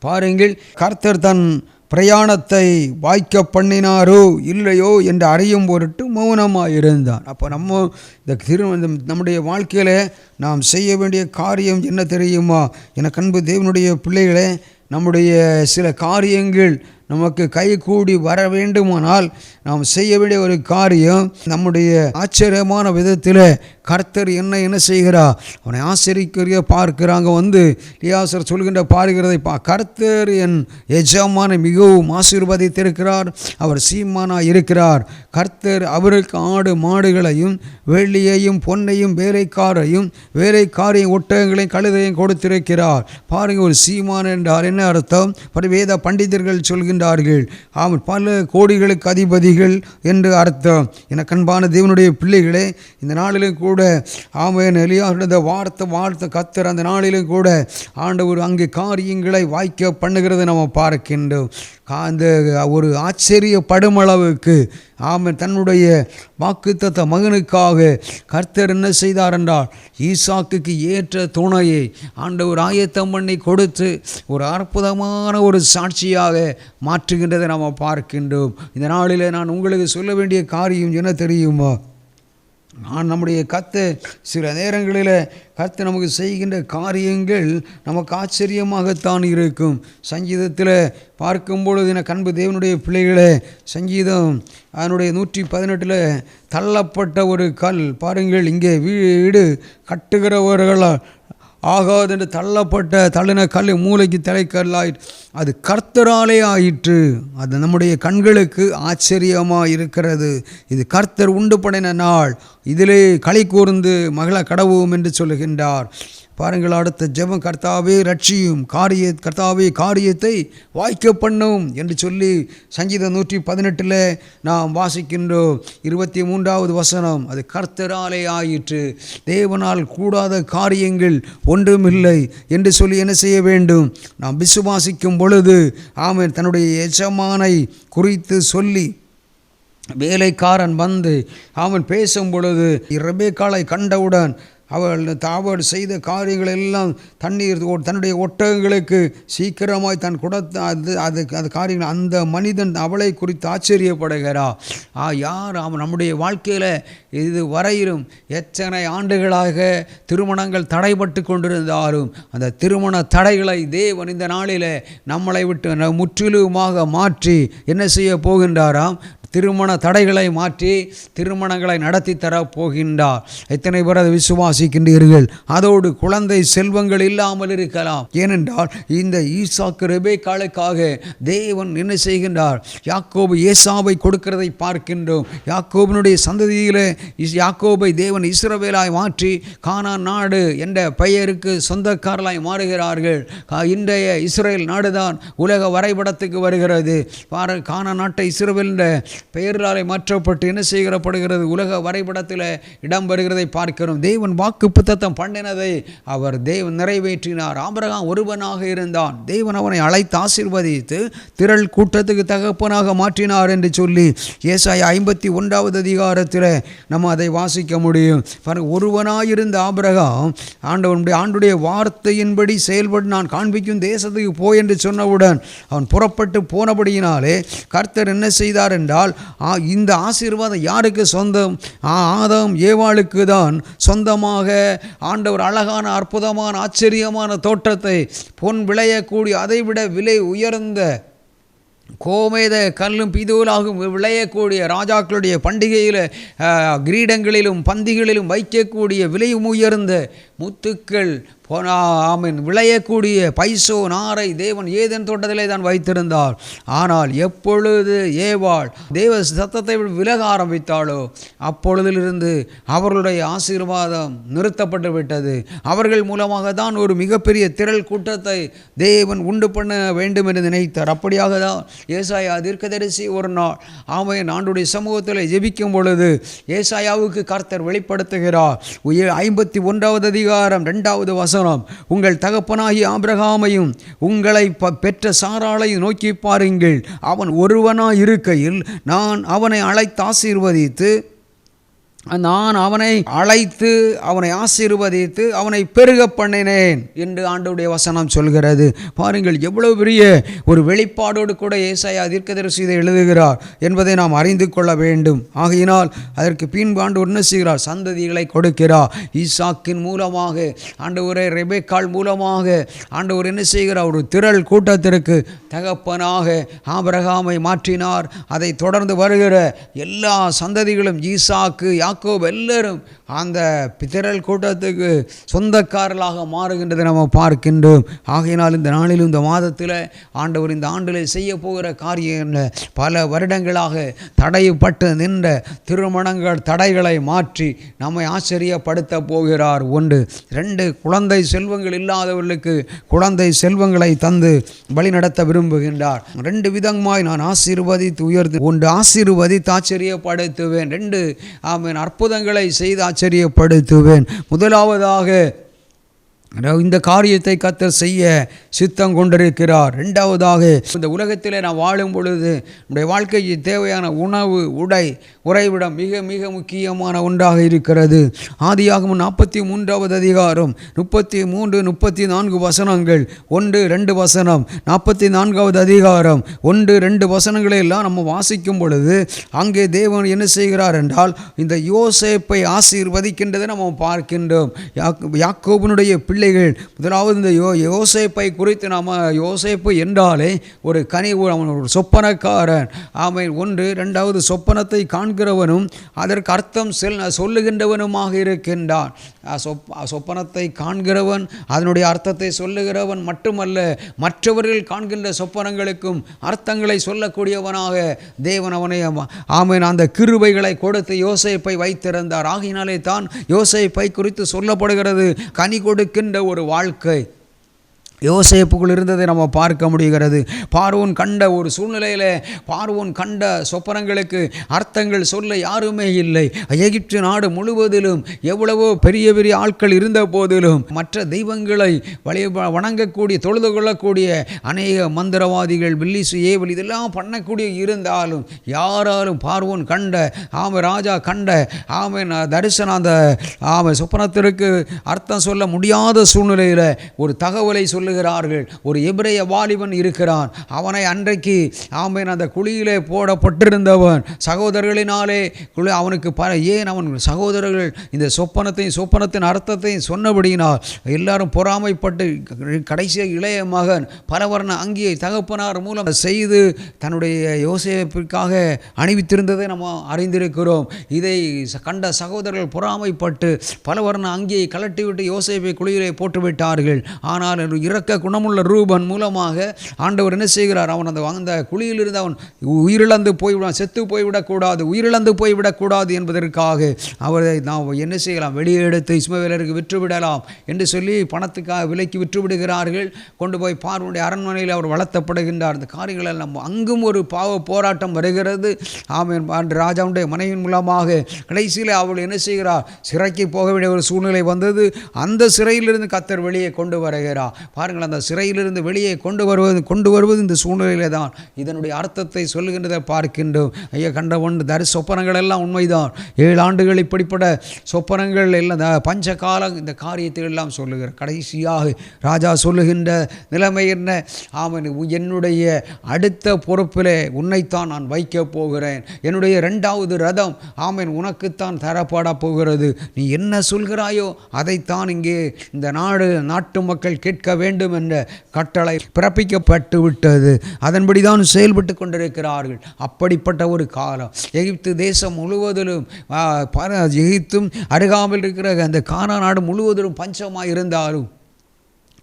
Speaker 3: பாருங்கள், கர்த்தர் தன் பிரயாணத்தை வாய்க்க பண்ணினாரோ இல்லையோ என்று அறியும் பொருட்டு மௌனமாக இருந்தார். அப்போ நம்முடைய வாழ்க்கையில் நாம் செய்ய வேண்டிய காரியம் என்ன தெரியுமா? எனக்கு அன்பு தேவனுடைய பிள்ளைகளே, நம்முடைய சில காரியங்கள் நமக்கு கைகூடி வர வேண்டுமானால் நாம் செய்ய வேண்டிய ஒரு காரியம், நம்முடைய ஆச்சரியமான விதத்தில் கர்த்தர் என்ன செய்கிறார், அவனை ஆச்சரிக்கிற பார்க்கிறாங்க. எலியாசர் சொல்கின்ற பார்க்கிறதை கர்த்தர் என் எஜமானை மிகவும் ஆசீர்வதித்திருக்கிறார், அவர் சீமானாக இருக்கிறார். கர்த்தர் அவருக்கு ஆடு மாடுகளையும் வெள்ளியையும் பொன்னையும் வேலைக்காரையும் ஒட்டகங்களையும் கழுதையும் கொடுத்திருக்கிறார். பாருங்கள், ஒரு சீமான் என்றால் என்ன அர்த்தம்? வேத பண்டிதர்கள் சொல்கின்றார்கள், அவன் பல கோடிகளுக்கு அதிபதிகள் என்று அர்த்தம். எனக்கு அன்பான தேவனுடைய பிள்ளைகளே, இந்த நாளிலும் கூட எலியாசுடைய வார்த்தை கர்த்தர் அந்த நாளிலும் கூட ஆண்டவர் அங்கே காரியங்களை வாய்க்க பண்ணுகிறது நம்ம பார்க்கின்றோம். அந்த ஒரு ஆச்சரியப்படும் அளவுக்கு தன்னுடைய வாக்குத்தத்த மகனுக்காக கர்த்தர் என்ன செய்தார் என்றால், ஈசாக்குக்கு ஏற்ற துணையை ஆண்டவர் ஆயத்தம் பண்ணி கொடுத்து ஒரு அற்புதமான ஒரு சாட்சியாக மாற்றுகின்றதை நாம் பார்க்கின்றோம். இந்த நாளில் நான் உங்களுக்கு சொல்ல வேண்டிய காரியம் என்ன தெரியுமா? நம்முடைய கர்த்தர் சில நேரங்களில் கர்த்தர் நமக்கு செய்கின்ற காரியங்கள் நமக்கு ஆச்சரியமாகத்தான் இருக்கும். சங்கீதத்தில் பார்க்கும் பொழுது எனக்கு அன்பு தேவனுடைய பிள்ளைகளே, சங்கீதம் அதனுடைய 118 தள்ளப்பட்ட ஒரு கல் பாருங்கள், இங்கே வீடு கட்டுகிறவர்களால் ஆகாதென்று தள்ளின கல் மூளைக்கு தலைக்கல்லாய் அது கர்த்தராலே ஆயிற்று. அது நம்முடைய கண்களுக்கு ஆச்சரியமாக இருக்கிறது. இது கர்த்தர் உண்டு பண்ணின நாள், இதிலே களி கூர்ந்து மகள கடவுவும் என்று சொல்லுகின்றார். பாருங்கள், அடுத்த ஜெபம், கர்த்தாவே ரட்சியும், கர்த்தாவே காரியத்தை வாய்க்க பண்ணும் என்று சொல்லி சங்கீதம் 118 நாம் வாசிக்கின்றோம். 23வது வசனம், அது கர்த்தராலே ஆயிற்று, தேவனால் கூடாத காரியங்கள் ஒன்றுமில்லை என்று சொல்லி என்ன செய்ய வேண்டும்? நாம் விசுவாசிக்கும் பொழுது ஆமென், தன்னுடைய எஜமானை குறித்து சொல்லி வேலைக்காரன் வந்து அவன் பேசும் பொழுது ரெபெக்காளை கண்டவுடன் அவள் செய்த காரியங்கள் எல்லாம் தன்னுடைய ஒட்டகங்களுக்கு சீக்கிரமாய் தன் கொடுத்த அது காரியங்கள் அந்த மனிதன் அவளை குறித்து ஆச்சரியப்படுகிறார். யார் அவன் நம்முடைய வாழ்க்கையில் இது வரையிலும் எத்தனை ஆண்டுகளாக திருமணங்கள் தடைபட்டு கொண்டிருந்தாலும் அந்த திருமண தடைகளை தேவன் இந்த நாளில் நம்மளை விட்டு முற்றிலுமாக மாற்றி என்ன செய்ய போகின்றாராம்? திருமண தடைகளை மாற்றி திருமணங்களை நடத்தி தரப்போகின்றார். எத்தனை பேர் அதை விசுவாசிக்கின்றீர்கள்? அதோடு குழந்தை செல்வங்கள் இல்லாமல் இருக்கலாம். ஏனென்றால் இந்த ஈசாக்கு ரெபெக்காளுக்காக தேவன் என்ன செய்கின்றார்? யாக்கோபு ஏசாவை கொடுக்கிறதை பார்க்கின்றோம். யாக்கோபினுடைய சந்ததியிலே யாக்கோபை தேவன் இஸ்ரவேலாய் மாற்றி கானான் நாடு என்ற பெயருக்கு சொந்தக்காரலாய் மாறுகிறார்கள். இன்றைய இஸ்ரேல் நாடுதான் உலக வரைபடத்துக்கு வருகிறது. கானான் நாட்டை இஸ்ரவேல் என்ற பெயராலே மாற்றப்பட்டு என்ன செய்யப்படுகிறது? உலக வரைபடத்தில் இடம் பெறுகிறதை பார்க்கிறோம். தேவன் வாக்கு புத்தத்தம் பண்ணினதை அவர் தேவன் நிறைவேற்றினார். ஆபிரகாம் ஒருவனாக இருந்தான், தேவன் அவனை அழைத்து ஆசீர்வதித்து திரள் கூட்டத்துக்கு தகப்பனாக மாற்றினார் என்று சொல்லி ஏசாயா 51வது அதிகாரத்தில் நம்ம அதை வாசிக்க முடியும். ஒருவனாயிருந்த ஆபிரகாம் ஆண்டுடைய வார்த்தையின்படி செயல்பட்டு நான் காண்பிக்கும் தேசத்துக்கு போய் என்று சொன்னவுடன் அவன் புறப்பட்டு போனபடியினாலே கர்த்தர் என்ன செய்தார் என்றால், இந்த ஆசீர்வாதம் யாருக்கு சொந்தம்? ஆதாம் ஏவாளுக்கு தான் சொந்தமாக ஆண்டவர் அழகான அற்புதமான ஆச்சரியமான தோட்டத்தை, பொன் விளையக்கூடிய அதைவிட விலை உயர்ந்த கோமேத கல்லும் பிதூலாகும் விளையக்கூடிய ராஜாக்களுடைய பண்டிகையில் கிரீடங்களிலும் பந்திகளிலும் வைக்கக்கூடிய விலை உயர்ந்த முத்துக்கள் விளையக்கூடிய பைசோ நாரை தேவன் ஏதேன் தோட்டத்திலே தான் வைத்திருந்தார். ஆனால் எப்பொழுது ஏவாள் தேவ சத்தத்தை விலக ஆரம்பித்தாளோ அப்பொழுதிலிருந்து அவர்களுடைய ஆசீர்வாதம் நிறுத்தப்பட்டு விட்டது. அவர்கள் மூலமாக தான் ஒரு மிகப்பெரிய திரள் கூட்டத்தை தேவன் உண்டு பண்ண வேண்டும் என்று நினைத்தார். அப்படியாக தான் ஏசாயா தீர்க்கதரிசி ஒரு நாள் ஆண்டுடைய சமூகத்தில் ஜெபிக்கும் பொழுது ஏசாயாவுக்கு கர்த்தர் வெளிப்படுத்துகிறார். 51வது அதிகாரம் 2வது வசனம், உங்கள் தகப்பனாகிய ஆபிரகாமையும் உங்களை பெற்ற சாராளையும் நோக்கி பாருங்கள். அவன் ஒருவனாய் இருக்கையில் நான் அவனை அழைத்து ஆசீர்வதித்து அவனை ஆசீர்வதித்து அவனை பெருக பண்ணினேன் என்று ஆண்டவருடைய வசனம் சொல்கிறது. பாருங்கள், எவ்வளவு பெரிய ஒரு வெளிப்பாடோடு கூட ஏசாயா தீர்க்கதரிசி இதை எழுதுகிறார் என்பதை நாம் அறிந்து கொள்ள வேண்டும். ஆகையினால் அதற்கு பின்பு ஆண்டவர் என்ன செய்கிறார்? சந்ததிகளை கொடுக்கிறார். ஈசாக்கின் மூலமாக ஆண்டவரே ரெபெக்காள் மூலமாக ஆண்டவர் என்ன செய்கிறார்? ஒரு திரள் கூட்டத்திற்கு தகப்பனாக ஆபிரகாமை மாற்றினார். அதை தொடர்ந்து வருகிற எல்லா சந்ததிகளும் ஈசாக்கு யாக்கோபு எல்லாரும் அந்த திரள் கூட்டத்துக்கு சொந்தக்காரர்களாக மாறுகின்றதை நம்ம பார்க்கின்றோம். ஆகையினால் இந்த நாளிலும் இந்த மாதத்தில் ஆண்டவர் இந்த ஆண்டில் செய்ய போகிற காரியம் பல வருடங்களாக தடைப்பட்டு நின்ற திருமணங்கள் தடைகளை மாற்றி நம்மை ஆச்சரியப்படுத்த போகிறார். 1, 2 குழந்தை செல்வங்கள் இல்லாதவர்களுக்கு குழந்தை செல்வங்களை தந்து வழி நடத்த விரும்புகின்றார். 2 விதமாய் நான் ஆசீர்வதித்து உயர்த்து, 1 ஆசீர்வதித்து ஆச்சரியப்படுத்துவேன், 2 அற்புதங்களை செய்து ஆச்சரியப்படுத்துவேன். முதலாவதாக இந்த காரியத்தை கர்த்தர் செய்ய சித்தம் கொண்டிருக்கிறார். ரெண்டாவதாக, இந்த உலகத்திலே நாம் வாழும் பொழுது நம்முடைய வாழ்க்கைக்கு தேவையான உணவு, உடை, உறைவிடம் மிக மிக முக்கியமான ஒன்றாக இருக்கிறது. ஆதியாகமம் 43வது அதிகாரம் 33, 34 வசனங்கள், 1, 2 வசனம், 44வது அதிகாரம் 1, 2 வசனங்களை எல்லாம் நம்ம வாசிக்கும் பொழுது அங்கே தேவன் என்ன செய்கிறார் என்றால் இந்த யோசேப்பை ஆசீர்வதிக்கின்றதை நம்ம பார்க்கின்றோம். யாக்கோபினுடைய பிள்ளைகள் முதலாவது இந்த யோசேப்பை குறித்து நாம், யோசேப்பு என்றாலே ஒரு அவன் ஒரு சொப்பனக்காரன். ஆமென். 1, 2வது சொப்பனத்தை காண்கிறவனும் அதற்கு அர்த்தம் சொல்லுகின்றவனுமாக இருக்கின்றான். சொப்பனத்தை காண்கிறவன், அதனுடைய அர்த்தத்தை சொல்லுகிறவன் மட்டுமல்ல, மற்றவர்கள் காண்கின்ற சொப்பனங்களுக்கும் அர்த்தங்களை சொல்லக்கூடியவனாக தேவன் அவனை ஆமென் அந்த கிருபைகளை கொடுத்து யோசேப்பை வைத்திருந்தார். ஆகையினாலே தான் யோசேப்பை குறித்து சொல்லப்படுகிறது கனி கொடுக்கின்ற ஒரு வாழ்க்கை யோசேப்புக்குள் இருந்ததை நம்ம பார்க்க முடிகிறது. பார்வோன் கண்ட ஒரு சூழ்நிலையில் பார்வோன் கண்ட சொப்பனங்களுக்கு அர்த்தங்கள் சொல்ல யாருமே இல்லை. எகிப்து நாடு முழுவதிலும் எவ்வளவோ பெரிய பெரிய ஆட்கள் இருந்த போதிலும் மற்ற தெய்வங்களை வணங்கக்கூடிய, தொழுது கொள்ளக்கூடிய அநேக மந்திரவாதிகள், பில்லிசு, ஏவல் இதெல்லாம் பண்ணக்கூடிய இருந்தாலும் யாராலும் பார்வோன் கண்ட ராஜா கண்ட தரிசனம், அந்த சொப்பனத்திற்கு அர்த்தம் சொல்ல முடியாத சூழ்நிலையில் ஒரு தகவலை சொல்லுகிறார்கள். ஒரு எபிரேய வாலிபன் இருக்கிறான். அவனை அன்றைக்கு அந்த குழியிலே போடப்பட்டிருந்தவன் சகோதரர்களினாலே அவனுக்கு ஏன் அவன் சகோதரர்கள் இந்த சொப்பனத்தின் அர்த்தத்தையும் சொன்னபடியினால் எல்லாரும் பொறாமைப்பட்டு கடைசியாக இளைய மகன் பலவர்ண அங்கியை தகப்பனார் மூலம் செய்து தன்னுடைய யோசேப்பிற்காக அணிவித்திருந்ததை நம்ம அறிந்திருக்கிறோம். இதை கண்ட சகோதரர்கள் பொறாமைப்பட்டு பலவர்ண அங்கியை கலட்டிவிட்டு யோசேப்பை குழியிலே போட்டுவிட்டார்கள். ஆனால் இரக்க குணமுள்ள ரூபன் மூலமாக ஆண்டவர் என்ன செய்கிறார், அவன் அந்த குழியிலிருந்து அவன் உயிரிழந்து போய்விடான், செத்து போய்விடக்கூடாது, உயிரிழந்து போய்விடக்கூடாது என்பதற்காக அவரை நாம் என்ன செய்யலாம், வெளியே எடுத்து இஸ்மவேலருக்கு விற்றுவிடலாம் என்று சொல்லி பணத்துக்காக விலைக்கு விற்றுவிடுகிறார்கள். கொண்டு போய் பார்வனுடைய அரண்மனையில் அவர் வளர்த்தப்படுகின்றார். இந்த காரியங்கள் எல்லாம் அங்கும் ஒரு பாவ போராட்டம் வருகிறது. ஆமென். ராஜாவுடைய மனைவின் மூலமாக கடைசியில் அவள் என்ன செய்கிறார், சிறைக்கு போக வேண்டிய ஒரு சூழ்நிலை வந்தது. அந்த சிறையிலிருந்து கர்த்தர் வெளியே கொண்டு வருகிறார். பாருங்கள், அந்த சிறையிலிருந்து வெளியே கொண்டு வருவது இந்த சூழ்நிலையிலே தான் இதனுடைய அர்த்தத்தை சொல்லுகின்றதை பார்க்கின்றோம். ஐயா கண்டவன் சொப்பனங்கள் எல்லாம் உண்மைதான். 7 ஆண்டுகள் இப்படிப்பட்ட சொப்பனங்கள் எல்லாம் பஞ்ச காலம் இந்த காரியத்தை எல்லாம் சொல்லுகிறார். கடைசியாக ராஜா சொல்லுகின்ற நிலைமை என்ன, ஆமென், என்னுடைய அடுத்த பொறுப்பிலே உன்னைத்தான் நான் வைக்கப் போகிறேன். என்னுடைய 2வது ரதம் ஆமென் உனக்குத்தான் தரப்பட போகிறது. நீ என்ன சொல்கிறாயோ அதைத்தான் இங்கே இந்த நாட்டு மக்கள் கேட்க வேண்டும் என்ற கட்டளை பிறப்பிக்கப்பட்டு விட்டது. அதன்படி தான் செயல்பட்டு கொண்டிருக்கிறார்கள். அப்படிப்பட்ட ஒரு காலம் எகிப்து தேசம் முழுவதிலும், எகிப்தும் அருகாமல் இருக்கிற அந்த கானான் நாடு முழுவதிலும் பஞ்சமாக இருந்தாலும்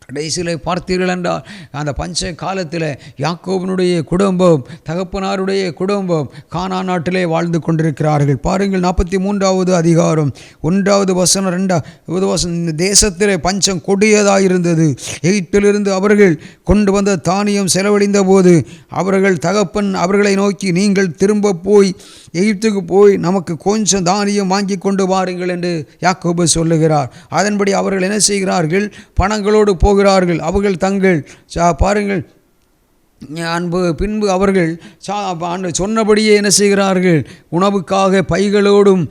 Speaker 3: கடைசியில் பார்த்தீர்கள் என்றால் அந்த பஞ்ச காலத்தில் யாக்கோபினுடைய குடும்பம், தகப்பனாருடைய குடும்பம் கானான் நாட்டிலே வாழ்ந்து கொண்டிருக்கிறார்கள். பாருங்கள், 43வது அதிகாரம் 1வது வசனம் 2வது வசனம். இந்த தேசத்திலே பஞ்சம் கொடியதாக இருந்தது. எகிப்திலிருந்து அவர்கள் கொண்டு வந்த தானியம் செலவழிந்த போது அவர்கள் தகப்பன் அவர்களை நோக்கி, நீங்கள் திரும்ப போய் எகிப்துக்கு போய் நமக்கு கொஞ்சம் தானியம் வாங்கி கொண்டு வாருங்கள் என்று யாக்கோபு சொல்லுகிறார். அதன்படி அவர்கள் என்ன செய்கிறார்கள், பணங்களோடு போகிறார்கள். அவர்கள் தங்கள் பாருங்கள் பின்பு அவர்கள் சொன்னபடியே என்ன செய்கிறார்கள், உணவுக்காக பைகளோடும்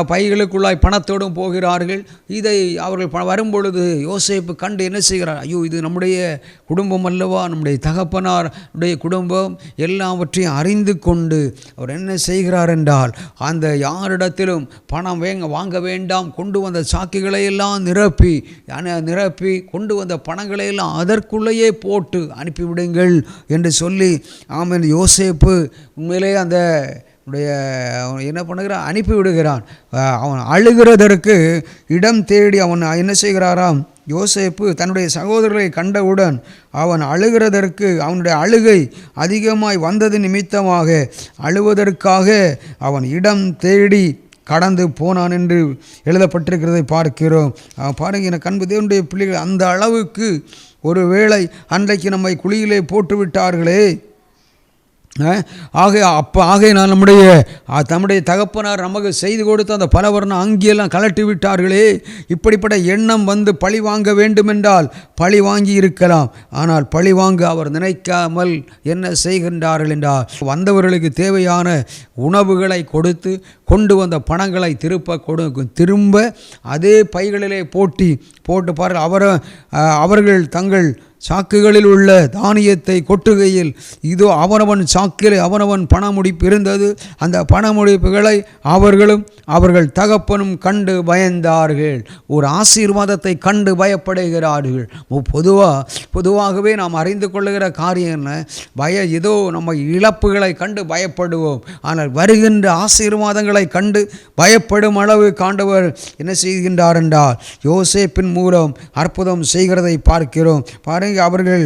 Speaker 3: பைகளுக்குள்ளாய் பணத்தோடும் போகிறார்கள். இதை அவர்கள் வரும்பொழுது யோசேப்பு கண்டு என்ன செய்கிறார், ஐயோ இது நம்முடைய குடும்பம் அல்லவா, நம்முடைய தகப்பனாருடைய குடும்பம், எல்லாவற்றையும் அறிந்து கொண்டு அவர் என்ன செய்கிறார் என்றால் அந்த யாரிடத்திலும் பணம் வாங்க வேண்டாம், கொண்டு வந்த சாக்குகளை எல்லாம் நிரப்பி கொண்டு வந்த பணங்களை எல்லாம் அதற்குள்ளேயே போட்டு அனுப்பிவிடுங்கள் என்று சொல்லி ஆமென் யோசேப்பு உண்மையிலே அந்த என்ன பண்ணுகிறான், அனுப்பிவிடுகிறான். அவன் அழுகிறதற்கு இடம் தேடி அவன் என்ன செய்கிறாராம், யோசேப்பு தன்னுடைய சகோதரர்களை கண்டவுடன் அவன் அழுகிறதற்கு அவனுடைய அழுகை அதிகமாய் வந்தது நிமித்தமாக அழுவதற்காக அவன் இடம் தேடி கடந்து போனான் என்று எழுதப்பட்டிருக்கிறதை பார்க்கிறோம். பாருங்க, எனக்கு அன்பு தேவனுடைய பிள்ளைகள், அந்த அளவுக்கு ஒருவேளை அன்றைக்கு நம்மை குழியிலே போட்டு விட்டார்களே, ஆகையினால் நம்முடைய தகப்பனார் நமக்கு செய்து கொடுத்த அந்த பலவர்ண அங்கியெல்லாம் கலட்டி விட்டார்களே. இப்படிப்பட்ட எண்ணம் வந்து பழி வாங்க வேண்டுமென்றால் பழி வாங்கி இருக்கலாம். ஆனால் பழி வாங்க அவர் நினைக்காமல் என்ன செய்கின்றார்கள் என்றால், வந்தவர்களுக்கு தேவையான உணவுகளை கொடுத்து கொண்டு வந்த பணங்களை திரும்ப அதே பைகளிலே போட்டு பாருங்கள். அவர்கள் தங்கள் சாக்குகளில் உள்ள தானியத்தை கொட்டுகையில் இதோ அவனவன் சாக்கில் அவனவன் பணமுடிப்பு இருந்தது. அந்த பணமுடிப்புகளை அவர்கள் தகப்பனும் கண்டு பயந்தார்கள். ஒரு ஆசீர்வாதத்தை கண்டு பயப்படுகிறார்கள். பொதுவாகவே நாம் அறிந்து கொள்ளுகிற காரியம் என்ன? ஏதோ நம்ம இழப்புகளை கண்டு பயப்படுவோம். ஆனால் வருகின்ற ஆசீர்வாதங்களை கண்டு பயப்படும் அளவு ஆண்டவர் என்ன செய்கின்றார் என்றால், யோசேப்பின் மூலம் அற்புதம் செய்கிறதை பார்க்கிறோம். அவர்கள்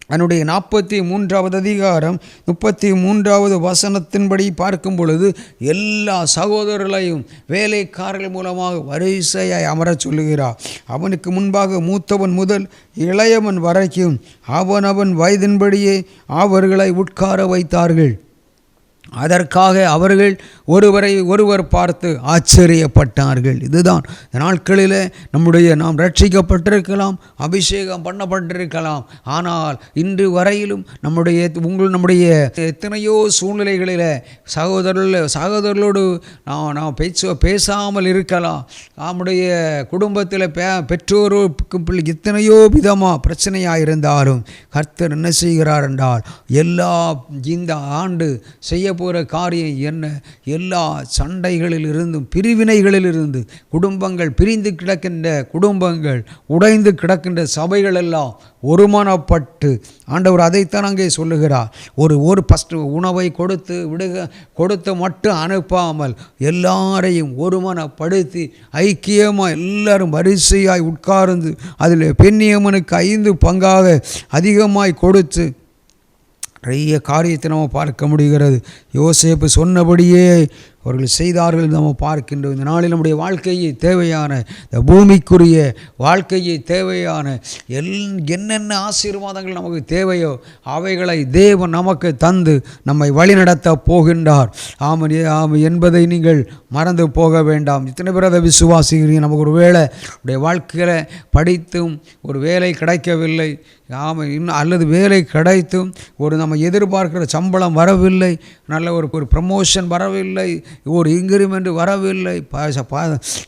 Speaker 3: அதனுடைய 43வது அதிகாரம் 33வது வசனத்தின்படி பார்க்கும் பொழுது, எல்லா சகோதரர்களையும் வேலைக்காரர்கள் மூலமாக வரிசையாய் அமரச் சொல்லுகிறார். அவனுக்கு முன்பாக மூத்தவன் முதல் இளையவன் வரைக்கும் அவனவன் வயதின்படியே அவர்களை உட்கார வைத்தார்கள். அதற்காக அவர்கள் ஒருவரை ஒருவர் பார்த்து ஆச்சரியப்பட்டார்கள். இதுதான் இந்த நாட்களில் நாம் ரட்சிக்கப்பட்டிருக்கலாம், அபிஷேகம் பண்ணப்பட்டிருக்கலாம். ஆனால் இன்று வரையிலும் நம்முடைய எத்தனையோ சூழ்நிலைகளில் சகோதரர்களோடு நாம் பேசாமல் இருக்கலாம். நம்முடைய குடும்பத்தில் பெற்றோருக்கு எத்தனையோ விதமாக பிரச்சனையாக இருந்தாலும் கர்த்தர் என்ன செய்கிறார் என்றால், இந்த ஆண்டு செய்ய போகிற காரியம் என்ன? எல்லா சண்டைகளிலிருந்தும் பிரிவினைகளிலிருந்து குடும்பங்கள் பிரிந்து கிடக்கின்ற குடும்பங்கள் உடைந்து கிடக்கின்ற சபைகள் எல்லாம் ஒருமனப்பட்டு, ஆண்டவர் அதைத்தான் அங்கே சொல்லுகிறார். ஒரு ஃபஸ்ட்டு உணவை கொடுத்து மட்டும் அனுப்பாமல் எல்லாரையும் ஒருமனப்படுத்தி ஐக்கியமாக எல்லாரும் வரிசையாய் உட்கார்ந்து அதில் பெண்ணியம்மனுக்கு 5 பங்காக அதிகமாய் கொடுத்து நிறைய காரியத்தை நம்ம பார்க்க முடிகிறது. யோசேப்பு சொன்னபடியே அவர்கள் செய்தார்கள் நம்ம பார்க்கின்றோம். இந்த நாளில் நம்முடைய வாழ்க்கையை தேவையான, இந்த பூமிக்குரிய வாழ்க்கையை தேவையான என்னென்ன ஆசீர்வாதங்கள் நமக்கு தேவையோ அவைகளை தேவன் நமக்கு தந்து நம்மை வழிநடத்த போகின்றார். ஆமாம் என்பதை நீங்கள் மறந்து போக வேண்டாம். இத்தனை பேர் அதை விசுவாசிக்கிறீங்க. நமக்கு ஒரு வேளை நம்முடைய வாழ்க்கையில் படித்தும் ஒரு வேலை கிடைக்கவில்லை, அல்லது வேலை கிடைத்தும் நம்ம எதிர்பார்க்கிற சம்பளம் வரவில்லை, நல்ல ஒரு ப்ரமோஷன் வரவில்லை, ஒரு இன்கிரிமெண்ட் வரவில்லை,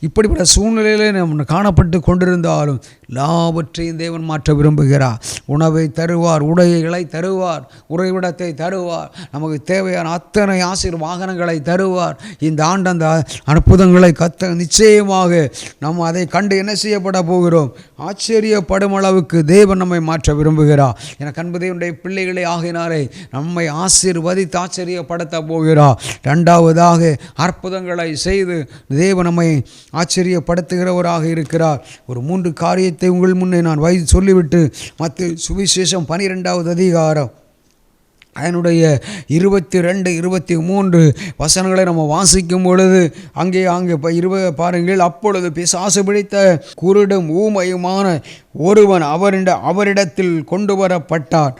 Speaker 3: இப்படிப்பட்ட சூழ்நிலையிலே நம்ம காணப்பட்டு கொண்டிருந்தாலும் எல்லாவற்றையும் தேவன் மாற்ற விரும்புகிறார். உணவை தருவார், உடைகளை தருவார், உறைவிடத்தை தருவார், நமக்கு தேவையான அத்தனை வாகனங்களை தருவார். இந்த ஆண்டு அந்த அற்புதங்களை நிச்சயமாக நம்ம அதை கண்டு என்ன செய்யப்பட போகிறோம்? ஆச்சரியப்படும் அளவுக்கு தேவன் நம்மை மாற்ற விரும்புகிறார். என கண்பதையுடைய பிள்ளைகளை ஆகினாரே நம்மை ஆசீர்வதித்து ஆச்சரியப்படுத்த போகிறார். 2வதாக அற்புதங்களை செய்து தேவன் நம்மை ஆச்சரியப்படுத்துகிறவராக இருக்கிறார். ஒரு 3 காரியத்தை உங்கள் முன்னே நான் சொல்லிவிட்டு மத்தேயு சுவிசேஷம் 12வது அதிகாரம் அதனுடைய 22, 23 வசனங்களை நம்ம வாசிக்கும் பொழுது அங்கே பாருங்கள். அப்பொழுது பிசாசு பிடித்த குருடும் ஊமையுமான ஒருவன் அவரிடத்தில் கொண்டு வரப்பட்டார்.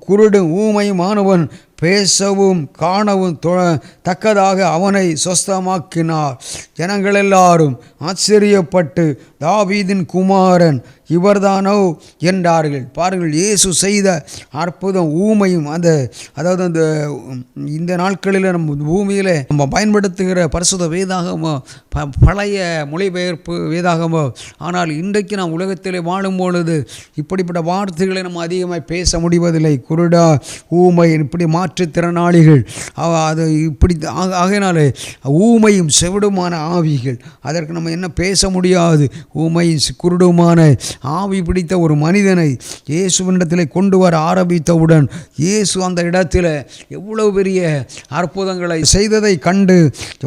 Speaker 3: குருடும் ஊமையுமானவன் பேசவும் காணவும் தக்கதாக அவனை சொஸ்தமாக்கினார். ஜனங்கள் எல்லாரும் ஆச்சரியப்பட்டு, தாவீதின் குமாரன் இவர்தானோ என்றார்கள். பாருங்கள், இயேசு செய்த அற்புதம் ஊமையும் அதாவது இந்த நாட்களில் நம்ம பூமியில் நம்ம பயன்படுத்துகிற பரிசுத்த வேதாகமோ பழைய மொழிபெயர்ப்பு வேதாகமோ. ஆனால் இன்றைக்கு நாம் உலகத்தில் வாழும் பொழுது இப்படிப்பட்ட வார்த்தைகளை நம்ம அதிகமாக பேச முடிவதில்லை. குருடா, ஊமை, இப்படி மாற்றுத்திறனாளிகள், அது இப்படி ஆகையினாலே ஊமையும் செவிடுமான ஆவிகள், அதற்கு நம்ம என்ன பேச முடியாது. ஊமை குருடுமான ஆவி பிடித்த ஒரு மனிதனை இயேசுவினிடத்தில் கொண்டு வர ஆரம்பித்தவுடன் இயேசு அந்த இடத்தில் எவ்வளவு பெரிய அற்புதங்களை செய்ததை கண்டு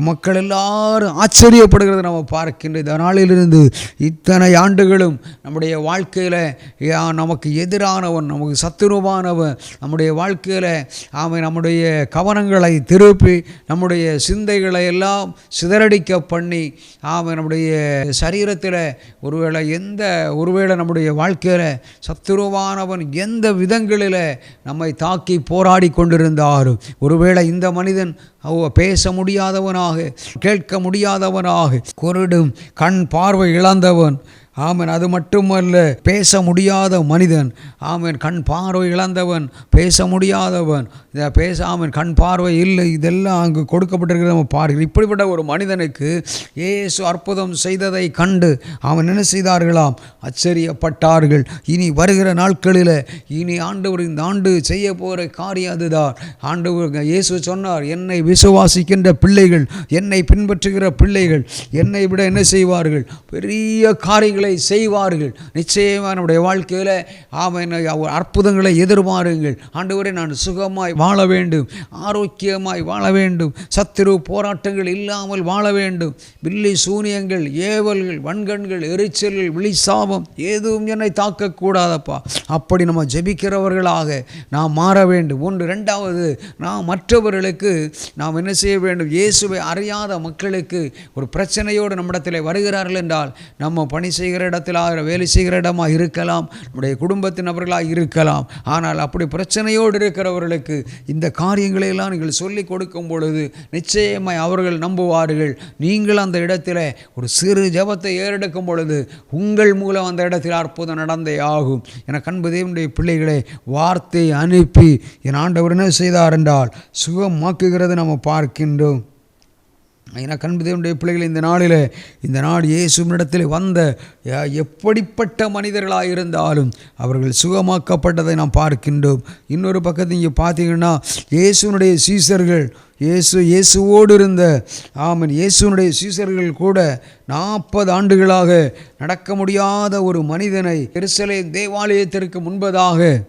Speaker 3: மக்கள் எல்லாரும் ஆச்சரியப்படுகிறது நம்ம பார்க்கின்ற. இந்த நாளிலிருந்து இத்தனை ஆண்டுகளும் நம்முடைய வாழ்க்கையில் நமக்கு எதிரானவன், நமக்கு சத்துருவானவன் நம்முடைய வாழ்க்கையில் நம்முடைய கவனங்களை திருப்பி நம்முடைய சிந்தைகளை எல்லாம் சிதறடிக்க பண்ணி நம்முடைய நம்முடைய சரீரத்தில் ஒருவேளை நம்முடைய வாழ்க்கையில் சத்துருவானவன் எந்த விதங்களில் நம்மை தாக்கி போராடி கொண்டிருந்தாலும், ஒருவேளை இந்த மனிதன் பேச முடியாதவனாக, கேட்க முடியாதவனாக, குருடும் கண் பார்வை இழந்தவன், ஆமன், அது மட்டுமல்ல பேச முடியாத மனிதன், ஆமன், கண் பார்வை இழந்தவன், பேச முடியாதவன், ஆமன், கண் பார்வை இல்லை, இதெல்லாம் அங்கு கொடுக்கப்பட்டிருக்கிறது நம்ம பாருங்கள். இப்படிப்பட்ட ஒரு மனிதனுக்கு இயேசு அற்புதம் செய்ததை கண்டு அவன் என்ன செய்தார்களாம்? ஆச்சரியப்பட்டார்கள். இனி வருகிற நாட்களில் இனி ஆண்டவர் இந்த ஆண்டு செய்ய போகிற காரியம் அதுதான். ஆண்டவர் இயேசு சொன்னார், என்னை விசுவாசிக்கின்ற பிள்ளைகள், என்னை பின்பற்றுகிற பிள்ளைகள் என்னை விட என்ன செய்வார்கள்? பெரிய காரியங்கள் செய்வார்கள். நிச்சயமாக நம்முடைய வாழ்க்கையில் ஆமென் அற்புதங்களை எதிர்பாருங்கள். ஆண்டவரே, நான் சுகமாய் வாழ வேண்டும், ஆரோக்கியமாய் வாழ வேண்டும், சத்துரு போராட்டங்கள் இல்லாமல் வாழ வேண்டும், பில்லி சூனியங்கள், ஏவல்கள், வன்கண்கள், எரிச்சல்கள், விழிசாபம் எதுவும் என்னை தாக்கக்கூடாதப்பா. அப்படி நம்ம ஜெபிக்கிறவர்களாக நாம் மாற வேண்டும். ஒன்று. ரெண்டாவது, நாம் மற்றவர்களுக்கு நாம் என்ன செய்ய வேண்டும்? இயேசுவை அறியாத மக்களுக்கு ஒரு பிரச்சனையோடு நம்மிடத்தில் வருகிறார்கள் என்றால், நம்ம பணி செய்கிற இடத்தில் வேலை செய்கிற இடமாக இருக்கலாம், நம்முடைய குடும்பத்தின் நபர்களாக இருக்கலாம், ஆனால் அப்படி பிரச்சனையோடு இருக்கிறவர்களுக்கு இந்த காரியங்களையெல்லாம் நீங்கள் சொல்லிக் கொடுக்கும் பொழுது நிச்சயமாய் அவர்கள் நம்புவார்கள். நீங்கள் அந்த இடத்துல ஒரு சிறு ஜெபத்தை ஏறெடுக்கும் பொழுது உங்கள் மூலம் அந்த இடத்தில் அற்புதம் நடந்தே ஆகும். என அன்பு தேவனுடைய பிள்ளைகளை, வார்த்தை அனுப்பி என் ஆண்டவர் என்ன செய்தார் என்றால் சுகமாக்குகிறது நம்ம பார்க்கின்றோம். எனக்கு அன்பு தேவனுடைய பிள்ளைகள், இந்த நாடு இயேசுவினிடத்தில் வந்த எப்படிப்பட்ட மனிதர்களாக இருந்தாலும் அவர்கள் சுகமாக்கப்பட்டதை நாம் பார்க்கின்றோம். இன்னொரு பக்கத்தில் இங்கே பார்த்தீங்கன்னா, இயேசுனுடைய சீசர்கள், இயேசுவோடு இருந்த இயேசுனுடைய சீசர்கள் கூட 40 ஆண்டுகளாக நடக்க முடியாத ஒரு மனிதனை எருசலேம் தேவாலயத்திற்கு முன்பதாக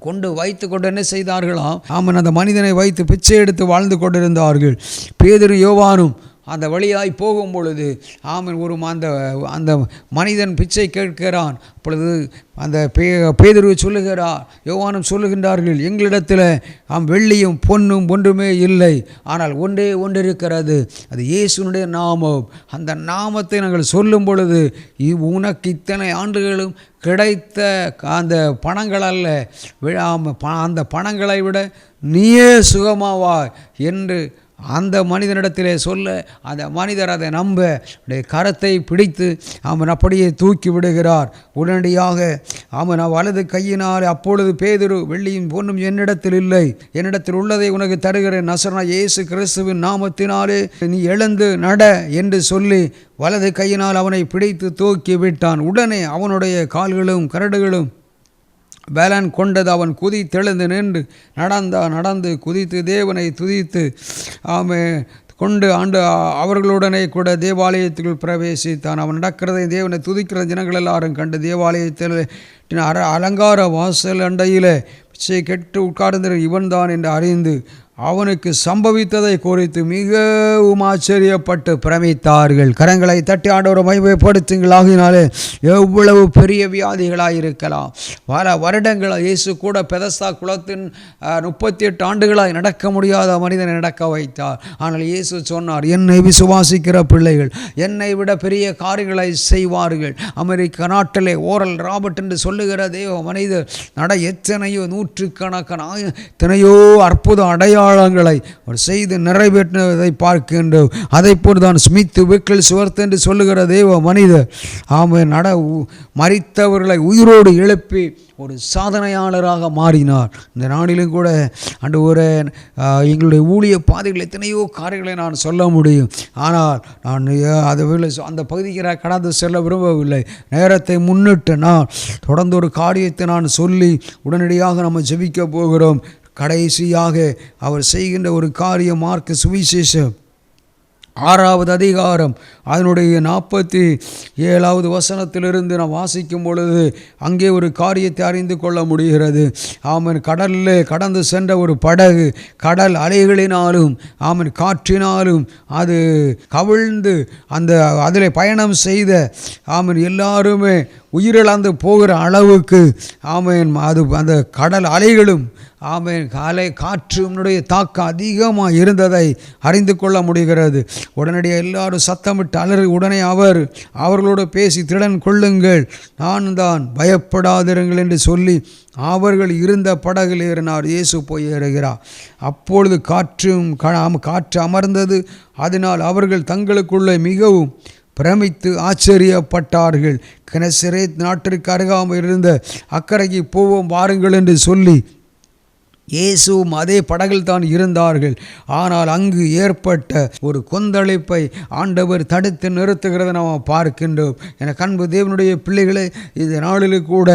Speaker 3: கொண்டு வைத்து கொண்டு என்ன செய்தார்களாம்? அந்த மனிதனை வைத்து பிச்சை எடுத்து வாழ்ந்து கொண்டிருந்தார்கள். பேதுரு யோவானும் அந்த வழியாய் போகும் பொழுது அந்த மனிதன் பிச்சை கேட்கிறான். அப்பொழுது அந்த பேதுரு சொல்லுகிறார், யோவானும் சொல்லுகின்றார்கள், எங்களிடத்தில் வெள்ளியும் பொன்னும் ஒன்றுமே இல்லை, ஆனால் ஒன்று இருக்கிறது, அது இயேசுனுடைய நாமம். அந்த நாமத்தை நாங்கள் சொல்லும் பொழுது உனக்கு இத்தனை ஆண்டுகளும் கிடைத்த அந்த பணங்கள் அல்ல, அந்த பணங்களை விட நீயே சுகமாவாய் என்று அந்த மனிதனிடத்திலே சொல்ல, அந்த மனிதர் அதை நம்ப கரத்தை பிடித்து அப்படியே தூக்கி விடுகிறார். உடனடியாக வலது கையினால், அப்பொழுது பேதுரு, வெள்ளியும் பொன்னும் என்னிடத்தில் இல்லை, என்னிடத்தில் உள்ளதை உனக்கு தருகிறேன், நசரேயனாகிய இயேசு கிறிஸ்துவின் நாமத்தினாலே நீ எழுந்து நட என்று சொல்லி வலது கையினால் அவனை பிடித்து தூக்கி விட்டான். உடனே அவனுடைய கால்களும் கரடுகளும் பலன் கொண்டது. அவன் குதித்தெழுந்து நின்று நடந்து குதித்து தேவனை துதித்து கொண்டு அவர்களுடனே கூட தேவாலயத்துக்குள் பிரவேசித்தான். அவன் நடக்கிறதை தேவனை துதிக்கிற ஜனங்கள் எல்லாரும் கண்டு தேவாலயத்தில் அலங்கார வாசல் அண்டையில் பிச்சை கெட்டு உட்கார்ந்து இவன்தான் என்று அறிந்து அவனுக்கு சம்பவித்ததை குறித்து மிகவும் ஆச்சரியப்பட்டு பிரமித்தார்கள். கரங்களை தட்டி ஆண்டவரை மகிமைப்படுத்துங்கள். ஆகினாலே எவ்வளவு பெரிய வியாதிகளாக இருக்கலாம். பல வருடங்கள் இயேசு கூட பெதஸ்தா குளத்தின் 38 ஆண்டுகளாய் நடக்க முடியாத மனிதனை நடக்க வைத்தார். ஆனால் இயேசு சொன்னார், என்னை விசுவாசிக்கிற பிள்ளைகள் என்னை விட பெரிய காரியங்களை செய்வார்கள். அமெரிக்க நாட்டிலே ஓரல் ராபர்ட் என்று சொல்லுகிற தேவ மனிதர் எத்தனையோ நூற்றுக்கணக்கான எத்தனையோ அற்புத அடையாளங்களை அவர் செய்து நிறைவேற்றினதை பார்க்கின்றோம். அதை போல்தான் ஸ்மித் விக்கல் சுவர்த் என்று சொல்லுகிற தேவ மனிதர் மரித்தவர்களை உயிரோடு எழுப்பி ஒரு சாதனையாளராக மாறினார். இந்த நாளிலும் கூட ஆண்டவரே, எங்களுடைய ஊழிய பாதைகள் எத்தனையோ காரியங்களை நான் சொல்ல முடியும், ஆனால் நான் அந்த பகுதிக்கு கடந்து செல்ல விரும்பவில்லை. நேரத்தை முன்னிட்டு நான் தொடர்ந்து ஒரு காரியத்தை நான் சொல்லி உடனடியாக நம்ம ஜெபிக்க போகிறோம். கடைசியாக அவர் செய்கின்ற ஒரு காரியம் மார்க்கு சுவிசேஷம் 6வது அதிகாரம் அதனுடைய 47வது வசனத்திலிருந்து நாம் வாசிக்கும் பொழுது அங்கே ஒரு காரியத்தை அறிந்து கொள்ள முடிகிறது. கடலில் கடந்து சென்ற ஒரு படகு கடல் அலைகளினாலும் காற்றினாலும் அது கவிழ்ந்து அதில் பயணம் செய்த எல்லாருமே உயிரிழந்து போகிற அளவுக்கு ஆமேன் அது அந்த கடல் அலைகளும் ஆமேன் காற்றுனுடைய தாக்கம் அதிகமாக இருந்ததை அறிந்து கொள்ள முடிகிறது. உடனடியாக எல்லாரும் சத்தமிட்டு அலறி உடனே அவர்களோடு பேசி திடன் கொள்ளுங்கள், நான் தான், பயப்படாதிருங்கள் என்று சொல்லி அவர்கள் இருந்த படகில் ஏறினார். இயேசு போய் ஏறுகிறார். அப்பொழுது காற்று அமர்ந்தது. அதனால் அவர்கள் தங்களுக்குள்ளே மிகவும் பிரமித்து ஆச்சரியப்பட்டார்கள். கெனசரேத் நாட்டிற்கு அருகாமல் இருந்த அக்கறைக்கு போவோம் வாருங்கள் என்று சொல்லி இயேசுவும் அதே படகில் தான் இருந்தார்கள். ஆனால் அங்கு ஏற்பட்ட ஒரு கொந்தளிப்பை ஆண்டவர் தடுத்து நிறுத்துகிறத நாம் பார்க்கின்றோம். என அன்பு தேவனுடைய பிள்ளைகளை, இந்த நாளில் கூட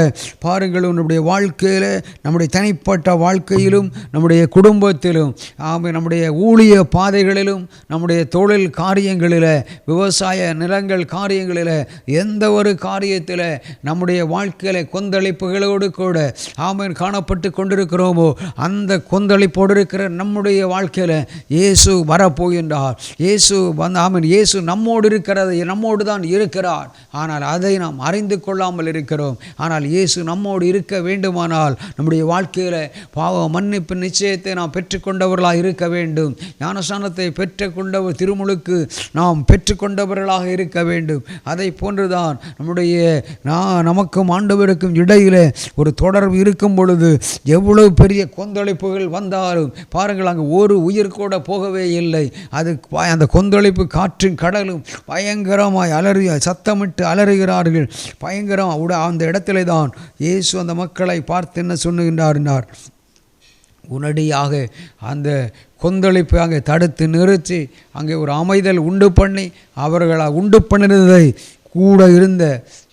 Speaker 3: பாருங்கள், நம்முடைய வாழ்க்கையில், நம்முடைய தனிப்பட்ட வாழ்க்கையிலும், நம்முடைய குடும்பத்திலும், நம்முடைய ஊழிய பாதைகளிலும், நம்முடைய தொழில் காரியங்களில், விவசாய நிலங்கள் காரியங்களில், எந்த ஒரு காரியத்தில் நம்முடைய வாழ்க்கையில் கொந்தளிப்புகளோடு கூட காணப்பட்டு கொண்டிருக்கிறோமோ, அந்த கொந்தளிப்போடு இருக்கிற நம்முடைய வாழ்க்கையில் இயேசு வரப்போகின்றார். இயேசு நம்மோடு தான் இருக்கிறார். ஆனால் அதை நாம் அறிந்து கொள்ளாமல் இருக்கிறோம். ஆனால் இயேசு நம்மோடு இருக்க வேண்டுமானால் நம்முடைய வாழ்க்கையில் பாவ மன்னிப்பு நிச்சயத்தை நாம் பெற்றுக்கொண்டவர்களாக இருக்க வேண்டும். ஞானஸ்நானத்தை பெற்றுக்கொண்டவர் திருமுழுக்கு நாம் பெற்றுக்கொண்டவர்களாக இருக்க வேண்டும். அதை போன்றுதான் நமக்கும் ஆண்டவருக்கும் இடையில் ஒரு தொடர்பு இருக்கும் பொழுது எவ்வளவு பெரிய கொந்தளிப்புகள் வந்தாலும் பாருங்கள், அங்கு ஒரு உயிர் கூட போகவே இல்லை. அந்த கொந்தளிப்பு காற்றும் கடலும் பயங்கரமாய் சத்தமிட்டு அலறுகிறார்கள். பயங்கரம். அந்த இடத்துல தான் இயேசு அந்த மக்களை பார்த்து என்ன சொல்லுகின்றார், உடனடியாக அந்த கொந்தளிப்பு அங்கே தடுத்து நிறுத்தி அங்கே ஒரு அமைதல் உண்டு பண்ணி அவர்களால் உண்டு பண்ணினதை கூட இருந்த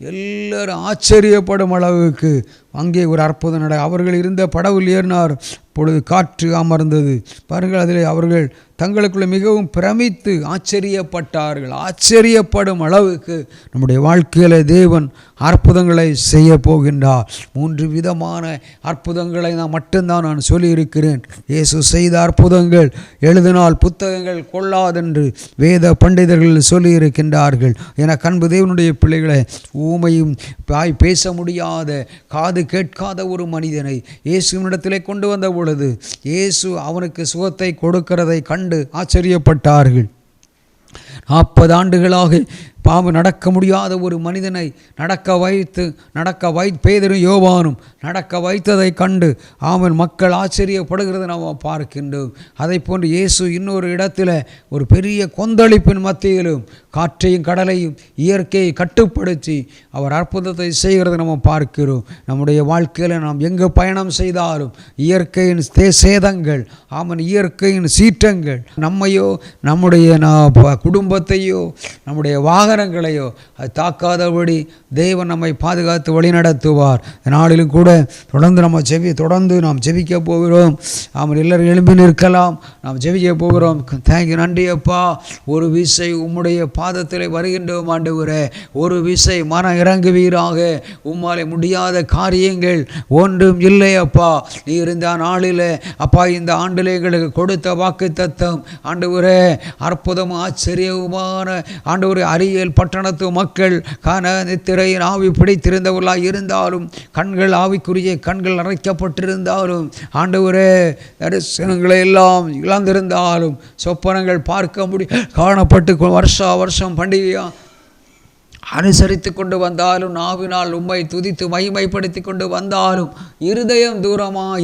Speaker 3: எல்லாரும் ஆச்சரியப்படும் அளவுக்கு அங்கே ஒரு அற்புதம் அவர்கள் இருந்த படவில் ஏறினார். பொழுது காற்று அமர்ந்தது. பாருங்கள், அதில் அவர்கள் தங்களுக்குள்ள மிகவும் பிரமித்து ஆச்சரியப்பட்டார்கள். ஆச்சரியப்படும் அளவுக்கு நம்முடைய வாழ்க்கையில் தேவன் அற்புதங்களை செய்ய போகின்றார். 3 விதமான அற்புதங்களை மட்டும்தான் நான் சொல்லியிருக்கிறேன். இயேசு செய்த அற்புதங்கள் எழுதினால் புத்தகங்கள் கொள்ளாதென்று வேத பண்டிதர்கள் சொல்லியிருக்கின்றார்கள். என அன்பு தேவனுடைய பிள்ளைகளை, ஊமையும் பேச முடியாத, காது கேட்காத ஒரு மனிதனை இயேசுவினிடத்திலே கொண்டு வந்த பொழுது இயேசு அவனுக்கு சுகத்தை கொடுக்கிறதை கண்டு ஆச்சரியப்பட்டார்கள். 40 ஆண்டுகளாக பாம்பு நடக்க முடியாத ஒரு மனிதனை நடக்க வைத்து பேதரும் யோவானும் நடக்க வைத்ததை கண்டு மக்கள் ஆச்சரியப்படுகிறத நாம் பார்க்கின்றோம். அதை போன்று இயேசு இன்னொரு இடத்துல ஒரு பெரிய கொந்தளிப்பின் மத்தியிலும் காற்றையும் கடலையும் இயற்கையை கட்டுப்படுத்தி அவர் அற்புதத்தை செய்கிறத நம்ம பார்க்கிறோம். நம்முடைய வாழ்க்கையில் நாம் எங்கு பயணம் செய்தாலும் இயற்கையின் சேதங்கள், இயற்கையின் சீற்றங்கள் நம்மையோ நம்முடைய குடும்பத்தையோ நம்முடைய வாகனங்களையோ அது தாக்காதபடி தேவன் நம்மை பாதுகாத்து வழிநடத்துவார். நாளிலும் கூட தொடர்ந்து நாம் ஜெபிக்க போகிறோம். எல்லாரும் எழும்பி நிற்கலாம். நாம் ஜெபிக்க போகிறோம். தேங்க்யூ, நன்றி அப்பா. ஒரு விசை உம்முடைய பாதத்தில் வருகின்றோம் ஆண்டவரே. ஒரு விசை மனம் இறங்குவீராக. உம்மாலே முடியாத காரியங்கள் ஒன்றும் இல்லை அப்பா. நீர் இந்த நாளில் அப்பா, இந்த ஆண்டில் எங்களுக்கு கொடுத்த வாக்கு தத்தம் ஆண்டவரே அற்புதம் ஆச்சரியமான ஆண்டவரே, அரியல் பட்டணத்து மக்கள் நித்திரையின் ஆவி பிடித்திருந்தவர்களாக இருந்தாலும், ஆவிக்குரிய கண்கள் அரைக்கப்பட்டிருந்தாலும், ஆண்டவரே தரிசனங்களை எல்லாம் இழந்திருந்தாலும், சொப்பனங்கள் பார்க்க காணப்பட்டு வருஷம் பண்டிகையா அனுசரித்து கொண்டு வந்தாலும், நாவினால் உம்மை துதித்து மகிமைப்படுத்தி கொண்டு வந்தாலும், இருதயம் தூரமாக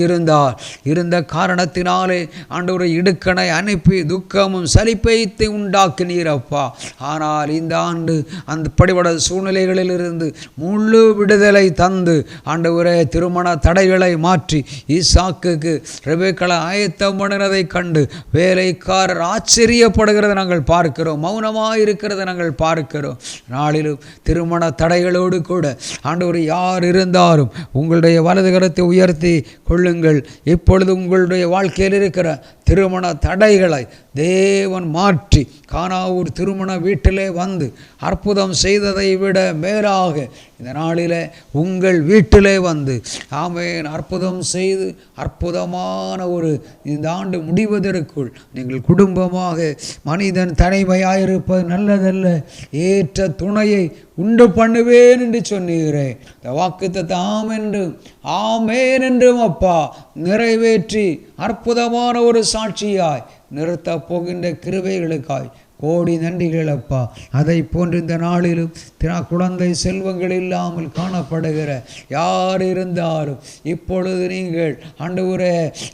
Speaker 3: இருந்த காரணத்தினாலே ஆண்டவரை இடுக்கணை அனுப்பி துக்கமும் சலிப்பைத்து உண்டாக்கினீரப்பா. ஆனால் இந்த ஆண்டு அந்த படிபட சூழ்நிலைகளிலிருந்து முழு விடுதலை தந்து ஆண்டவரே திருமண தடைகளை மாற்றி ஈசாக்குக்கு ரெபெக்காளை ஆயத்தம் பண்ணினதை கண்டு வேலைக்காரர் ஆச்சரியப்படுகிறத நாங்கள் பார்க்கிறோம். மௌனமாக இருக்கிறத நாங்கள் பார்க்கிறோம். நாளில் திருமண தடைகளோடு கூட ஆண்டவர் யார் இருந்தாலும் உங்களுடைய வலது கரத்தை உயர்த்தி கொள்ளுங்கள். இப்பொழுது உங்களுடைய வாழ்க்கையில் இருக்கிற திருமண தடைகளை தேவன் மாற்றி கானாவூர் திருமண வீட்டிலே வந்து அற்புதம் செய்ததை விட மேலாக இந்த நாளில் உங்கள் வீட்டிலே வந்து ஆமென் அற்புதம் செய்து அற்புதமான இந்த ஆண்டு முடிவதற்குள் நீங்கள் குடும்பமாக மனிதன் தனிமையாயிருப்பது நல்லதல்ல, ஏற்ற துணையை உண்டு பண்ணுவேன் என்று சொன்னீரேன். இந்த வாக்குத்தத்தத்தை ஆமென் என்றும் அப்பா நிறைவேற்றி அற்புதமான ஒரு சாட்சியாய் நிறுத்த போகின்ற கிருபைகளுக்காய் கோடி நன்றிகள் அப்பா. அதை போன்று இந்த நாளிலும் குழந்தை செல்வங்கள் இல்லாமல் காணப்படுகிற யார் இருந்தாலும் இப்பொழுது நீங்கள் ஆண்டவரே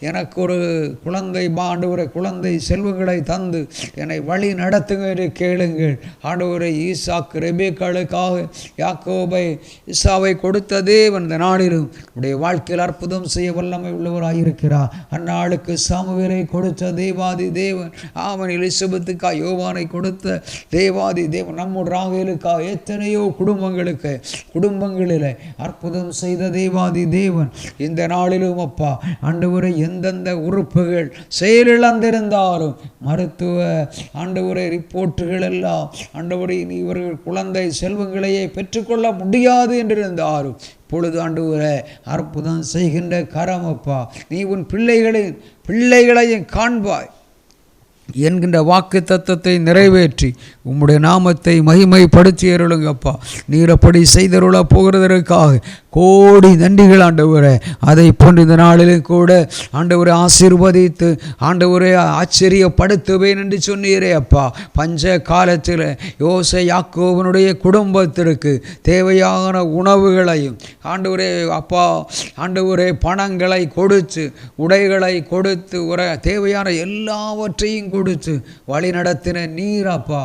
Speaker 3: எனக்கு ஒரு குழந்தை ஆண்டவரே குழந்தை செல்வங்களை தந்து என்னை வழி நடத்துங்க என்று கேளுங்கள். ஆண்டவரே ஈசாக்கு ரெபேக்காளுக்காக யாக்கோபை இசாவை கொடுத்த தேவன் இந்த நாளிலும் உடைய வாழ்க்கையில் அற்புதம் செய்ய வல்லமை உள்ளவராயிருக்கிறார். அந்நாளுக்கு சாமுவேலை கொடுத்த தேவாதி தேவன் அவன் எலிசபெத்துக்கா யோவானை கொடுத்த தேவாதி தேவன் நம்முடைய ராகேலுக்காக எத்தனையோ குடும்பங்களில் அற்புதம் செய்த தேவாதி தேவன் இந்த நாளிலும் அப்பா ஆண்டவரை எந்தெந்த உறுப்புகள் செயலிழந்திருந்தாலும் மருத்துவ ஆண்டவரை ரிப்போர்ட்டுகள் எல்லாம் ஆண்டவரை இவர்கள் குழந்தை செல்வங்களையே பெற்றுக்கொள்ள முடியாது என்றிருந்தாலும் இப்பொழுது ஆண்டவரே அற்புதம் செய்கின்ற கரம் அப்பா, நீ உன் பிள்ளைகளையும் காண்பாய் என்கின்ற வாக்கு தத்தத்தை நிறைவேற்றி உம்முடைய நாமத்தை மகிமைப்படுத்தி அருளுங்கப்பா. நீர் அப்படி செய்தருள போகிறதற்காக கோடி நன்றிகள் ஆண்டவரே. அதை போன்று இந்த நாளிலும் கூட ஆண்டவரை ஆசீர்வதித்து ஆண்டவரை ஆச்சரியப்படுத்துவேன் என்று சொன்னீரே அப்பா. பஞ்ச காலத்தில் யோசே யாக்கோபனுடைய குடும்பத்திற்கு தேவையான உணவுகளையும் ஆண்டவரே அப்பா ஆண்டவரே பணங்களை கொடுத்து உடைகளை கொடுத்து தேவையான எல்லாவற்றையும் கொடுத்து வழி நடத்தின நீர் அப்பா.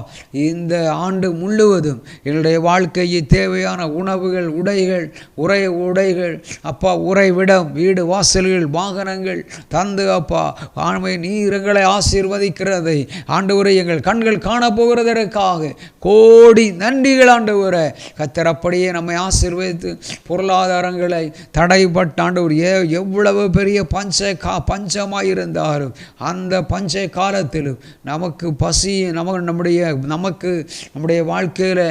Speaker 3: இந்த ஆண்டு முழுவதும் எங்களுடைய வாழ்க்கையை தேவையான உணவுகள் உடைகள் அப்பா உறைவிடம் வீடு வாசல்கள் வாகனங்கள் தந்து அப்பா ஆண்மை நீர் எங்களை ஆசீர்வதிக்கிறதை ஆண்டவரை எங்கள் கண்கள் காணப்போகிறதற்காக கோடி நன்றிகள் ஆண்டவரை. கர்த்தர் அப்படியே நம்மை ஆசீர்வதித்து பொருளாதாரங்களை தடைப்பட்ட ஆண்டவர் எவ்வளவு பெரிய பஞ்சமாயிருந்தாலும் அந்த பஞ்ச காலத்திலும் நமக்கு பசி நம்முடைய வாழ்க்கையில்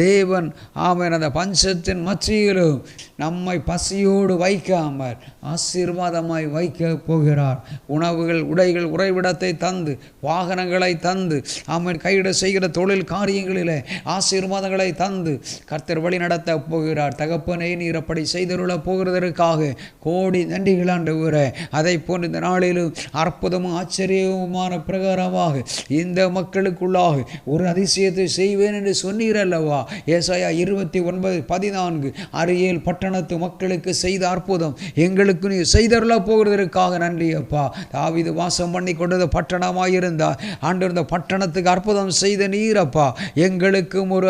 Speaker 3: தேவன் ஆமென் அந்த பஞ்சத்தின் மத்தியிலும் நம்மை பசியோடு வைக்காமல் ஆசீர்வாதமாய் வைக்க போகிறார். உணவுகள் உடைகள் உறைவிடத்தை தந்து வாகனங்களை தந்து ஆமென் கையிட செய்கிற தொழில் காரியங்களிலே ஆசீர்வாதங்களை தந்து கர்த்தர் வழி நடத்த போகிறார். தகப்பனே நீர் அப்படி செய்தருள போகிறதற்காக கோடி நன்றிகள் ஆண்டவரே. அதை போன்று இந்த நாளிலும் அற்புதமும் ஆச்சரியமான பிரகாரமாக இந்த மக்களுக்குள்ளாக ஒரு அதிசயத்தை செய்வேன் என்று சொன்னீர் அல்லவா. ஏசாயா 29:14 அரியேல் பட்டணத்து மக்களுக்கு செய்த அற்புதம் எங்களுக்கு நீ செய்தருள போகிறதற்காக நன்றி அப்பா. தாவீது வாசம் பண்ணி கொண்டது பட்டணமாயிருந்தார் ஆண்டவர் இந்த பட்டணத்துக்கு அற்புதம் செய்த நீர் அப்பா. எங்களுக்கும் ஒரு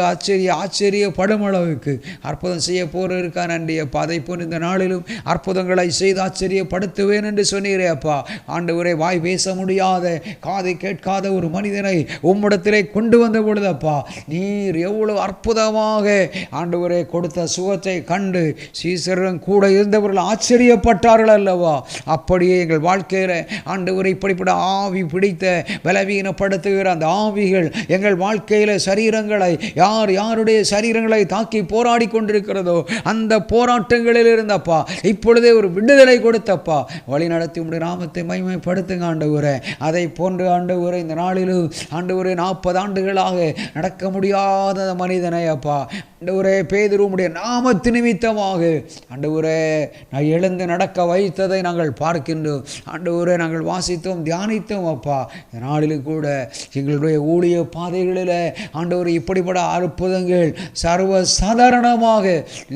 Speaker 3: ஆச்சரியப்படும் அளவுக்கு அற்புதம் செய்ய போறதுக்கா நன்றி அப்பா. அதை போன்று இந்த நாளிலும் அற்புதங்களை செய்து ஆச்சரியப்படுத்துவேன் என்று சொன்னீரே அப்பா. ஆண்டவரை வாய் பேச முடியாத காதை கேட்காத ஒரு மனிதனை உம்மிடத்திலே கொண்டு வந்த பொழுதப்பா நீர் எவ்வளவு அற்புதமாக ஆண்டவரை கொடுத்த சுகத்தை கண்டு சீசரும் கூட இருந்தவர்கள் ஆச்சரியப்பட்டார்கள் அல்லவா. அப்படியே எங்கள் வாழ்க்கையில் ஆண்டவரை இப்படிப்பட்ட ஆவி பிடித்த பலவீனப்படுத்துகிற அந்த ஆவிகள் எங்கள் வாழ்க்கையில் சரீரங்களை யாருடைய சரீரங்களை தாக்கி போராடி கொண்டிருக்கிறதோ அந்த போராட்டங்களில் இருந்தப்பா இப்பொழுதே ஒரு விடுதலை கொடுத்தப்பா வழி நடத்தி உடைய நாமத்தை மகிமைப்படுத்துங்க ஆண்டவரே. அதை போன்று ஆண்டவரே இந்த நாளிலும் ஆண்டவரே 40 ஆண்டுகளாக நடக்க முடியாத மனிதனை அப்பா ஆண்டவரே பேதுருவுடைய நாமத்து நிமித்தமாக ஆண்டவரே நான் எழுந்து நடக்க வைத்ததை நாங்கள் பார்க்கின்றோம். ஆண்டவரே நாங்கள் வாசித்தோம் தியானித்தோம் அப்பா. இந்த நாளிலும் கூட எங்களுடைய ஊழிய பாதைகளில் ஆண்டவரே இப்படிப்பட்ட அற்புதங்கள் சர்வ சாதாரணமாக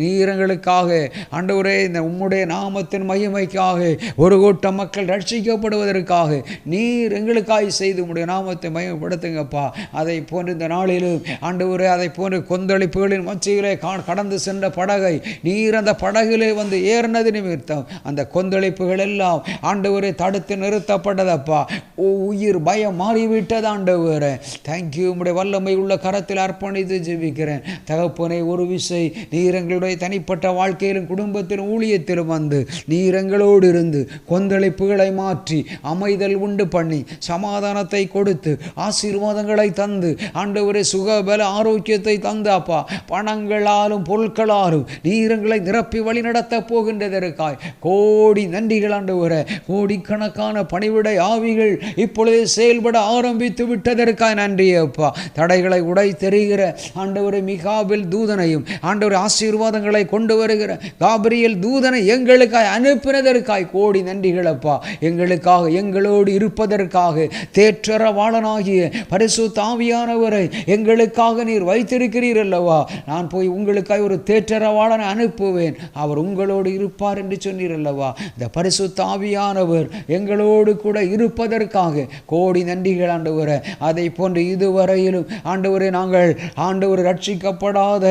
Speaker 3: நீரங்களுக்காக ஆண்டவரே இந்த உம்முடைய நாமத்தின் மகிமைக்காக ஒரு கூட்டம் மக்கள் ரட்சிக்கப்படுவதற்காக நீர் எங்களுக்காய் பலமாய் செய்து உம்முடைய நாமத்தை மகிமைப்படுத்துங்கப்பா. அதை போன்று இந்த நாளிலும் ஆண்டவரே அதை போன்று கொந்தளிப்புகளின் மத்தியிலே கடந்து சென்ற படகை நீர் அந்த படகிலே வந்து ஏறினது நிமித்தம் அந்த கொந்தளிப்புகள் எல்லாம் ஆண்டவரே தடுத்து நிறுத்தப்பட்டதப்பா. உயிர் பயம் மாறிவிட்டது ஆண்டவரே. தேங்க்யூ. உம்முடைய வல்லமை உள்ள கரத்தில் அர்ப்பணித்து ஜெபிக்கிறேன் தகப்பனே. ஒரு விசை நீர் எங்களுடைய தனிப்பட்ட வாழ்க்கையிலும் குடும்பத்திலும் ஊழியத்திலும் வந்து நீர் எங்களோடு இருந்து கொந்தளிப்புகளை மாற்றி அமைதல் உண்டு பண்ணி சமாதானத்தை கொடுத்து ஆசீர்வாதங்களை தந்து ஆண்டவரே சுகபல ஆரோக்கியத்தை தந்து அப்பா பணங்களாலும் பொருட்களாலும் நீர் எங்களை நிரப்பி வழி நடத்த போகின்றதற்காய் கோடி நன்றிகள் ஆண்டவரே. கோடிக்கணக்கான பணிவிடை ஆவிகள் இப்பொழுது செயல்பட ஆரம்பித்து விட்டதற்காய் நன்றி அப்பா. தடைகளை உடை தெரிகிற ஆண்டவரை மிகாபில் தூதனையும் ஆண்டவர் ஆசீர்வாதங்களை கொண்டு வருகிற காபிரியல் தூதனை எங்களுக்காய் அனுப்பினதற்காய் கோடி நன்றிகளப்பா. எங்களுக்காக எங்களோடு இருப்பதற்காக தேற்றரவாளனாகிய பரிசுத்த ஆவியானவரை எங்களுக்காக நீர் வைத்திருக்கிறீர் அல்லவா. நான் போய் உங்களுக்காய் ஒரு தேற்றரவாளனை அனுப்புவேன், அவர் உங்களோடு இருப்பார் என்று சொன்னீர் அல்லவா. இந்த பரிசுத்த ஆவியானவர் எங்களோடு கூட இருப்பதற்காக கோடி நன்றிகள் ஆண்டவரே. அதை போன்று இதுவரையிலும் ஆண்டவரே நாங்கள் ஆண்டவர் ரட்சிக்கப்படாத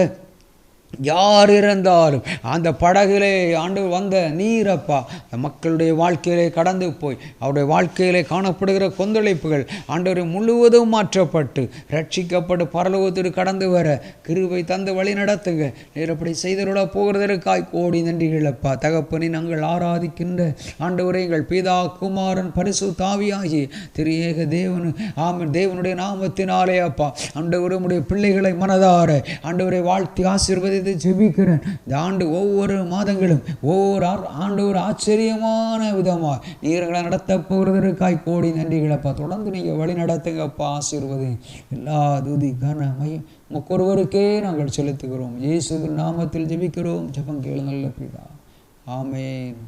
Speaker 3: யார் இருந்தாலும் அந்த படகிலே ஆண்டவர் வந்த நீரப்பா மக்களுடைய வாழ்க்கையிலே கடந்து போய் அவருடைய வாழ்க்கையிலே காணப்படுகிற கொந்தளிப்புகள் ஆண்டவர் முழுவதும் மாற்றப்பட்டு ரட்சிக்கப்பட்டு பரலோகத்திற்கு கடந்து வர கிருபை தந்து வழி நடத்துங்க. நீர் அப்படி செய்தருள போகிறதற்காய் கோடி நன்றிகளப்பா. தகப்பனை நாங்கள் ஆராதிக்கின்ற ஆண்டவரே எங்கள் பிதா குமாரன் பரிசுத்த ஆவியாகிய திரியேக தேவன் ஆமென் தேவனுடைய நாமத்தினாலே அப்பா ஆண்டவரே உம்முடைய பிள்ளைகளை மனதார ஆண்டவரை வாழ்த்தி ஆசீர்வதி ஜெபிக்கிறேன். இந்த ஆண்டு ஒவ்வொரு மாதங்களும் ஒவ்வொரு ஆண்டு ஒரு ஆச்சரியமான விதமாக நீர்களை நடத்த போகிறதற்காய் கோடி நன்றிகளப்பா. தொடர்ந்து நீங்கள் வழி நடத்துங்கப்பா. ஆசீர்வதி எல்லா துதி கன மையம் ஒருவருக்கே நாங்கள் செலுத்துகிறோம். இயேசுவின் நாமத்தில் ஜெபிக்கிறோம். ஜெபம் கேளு நல்ல பிதா. ஆமென்.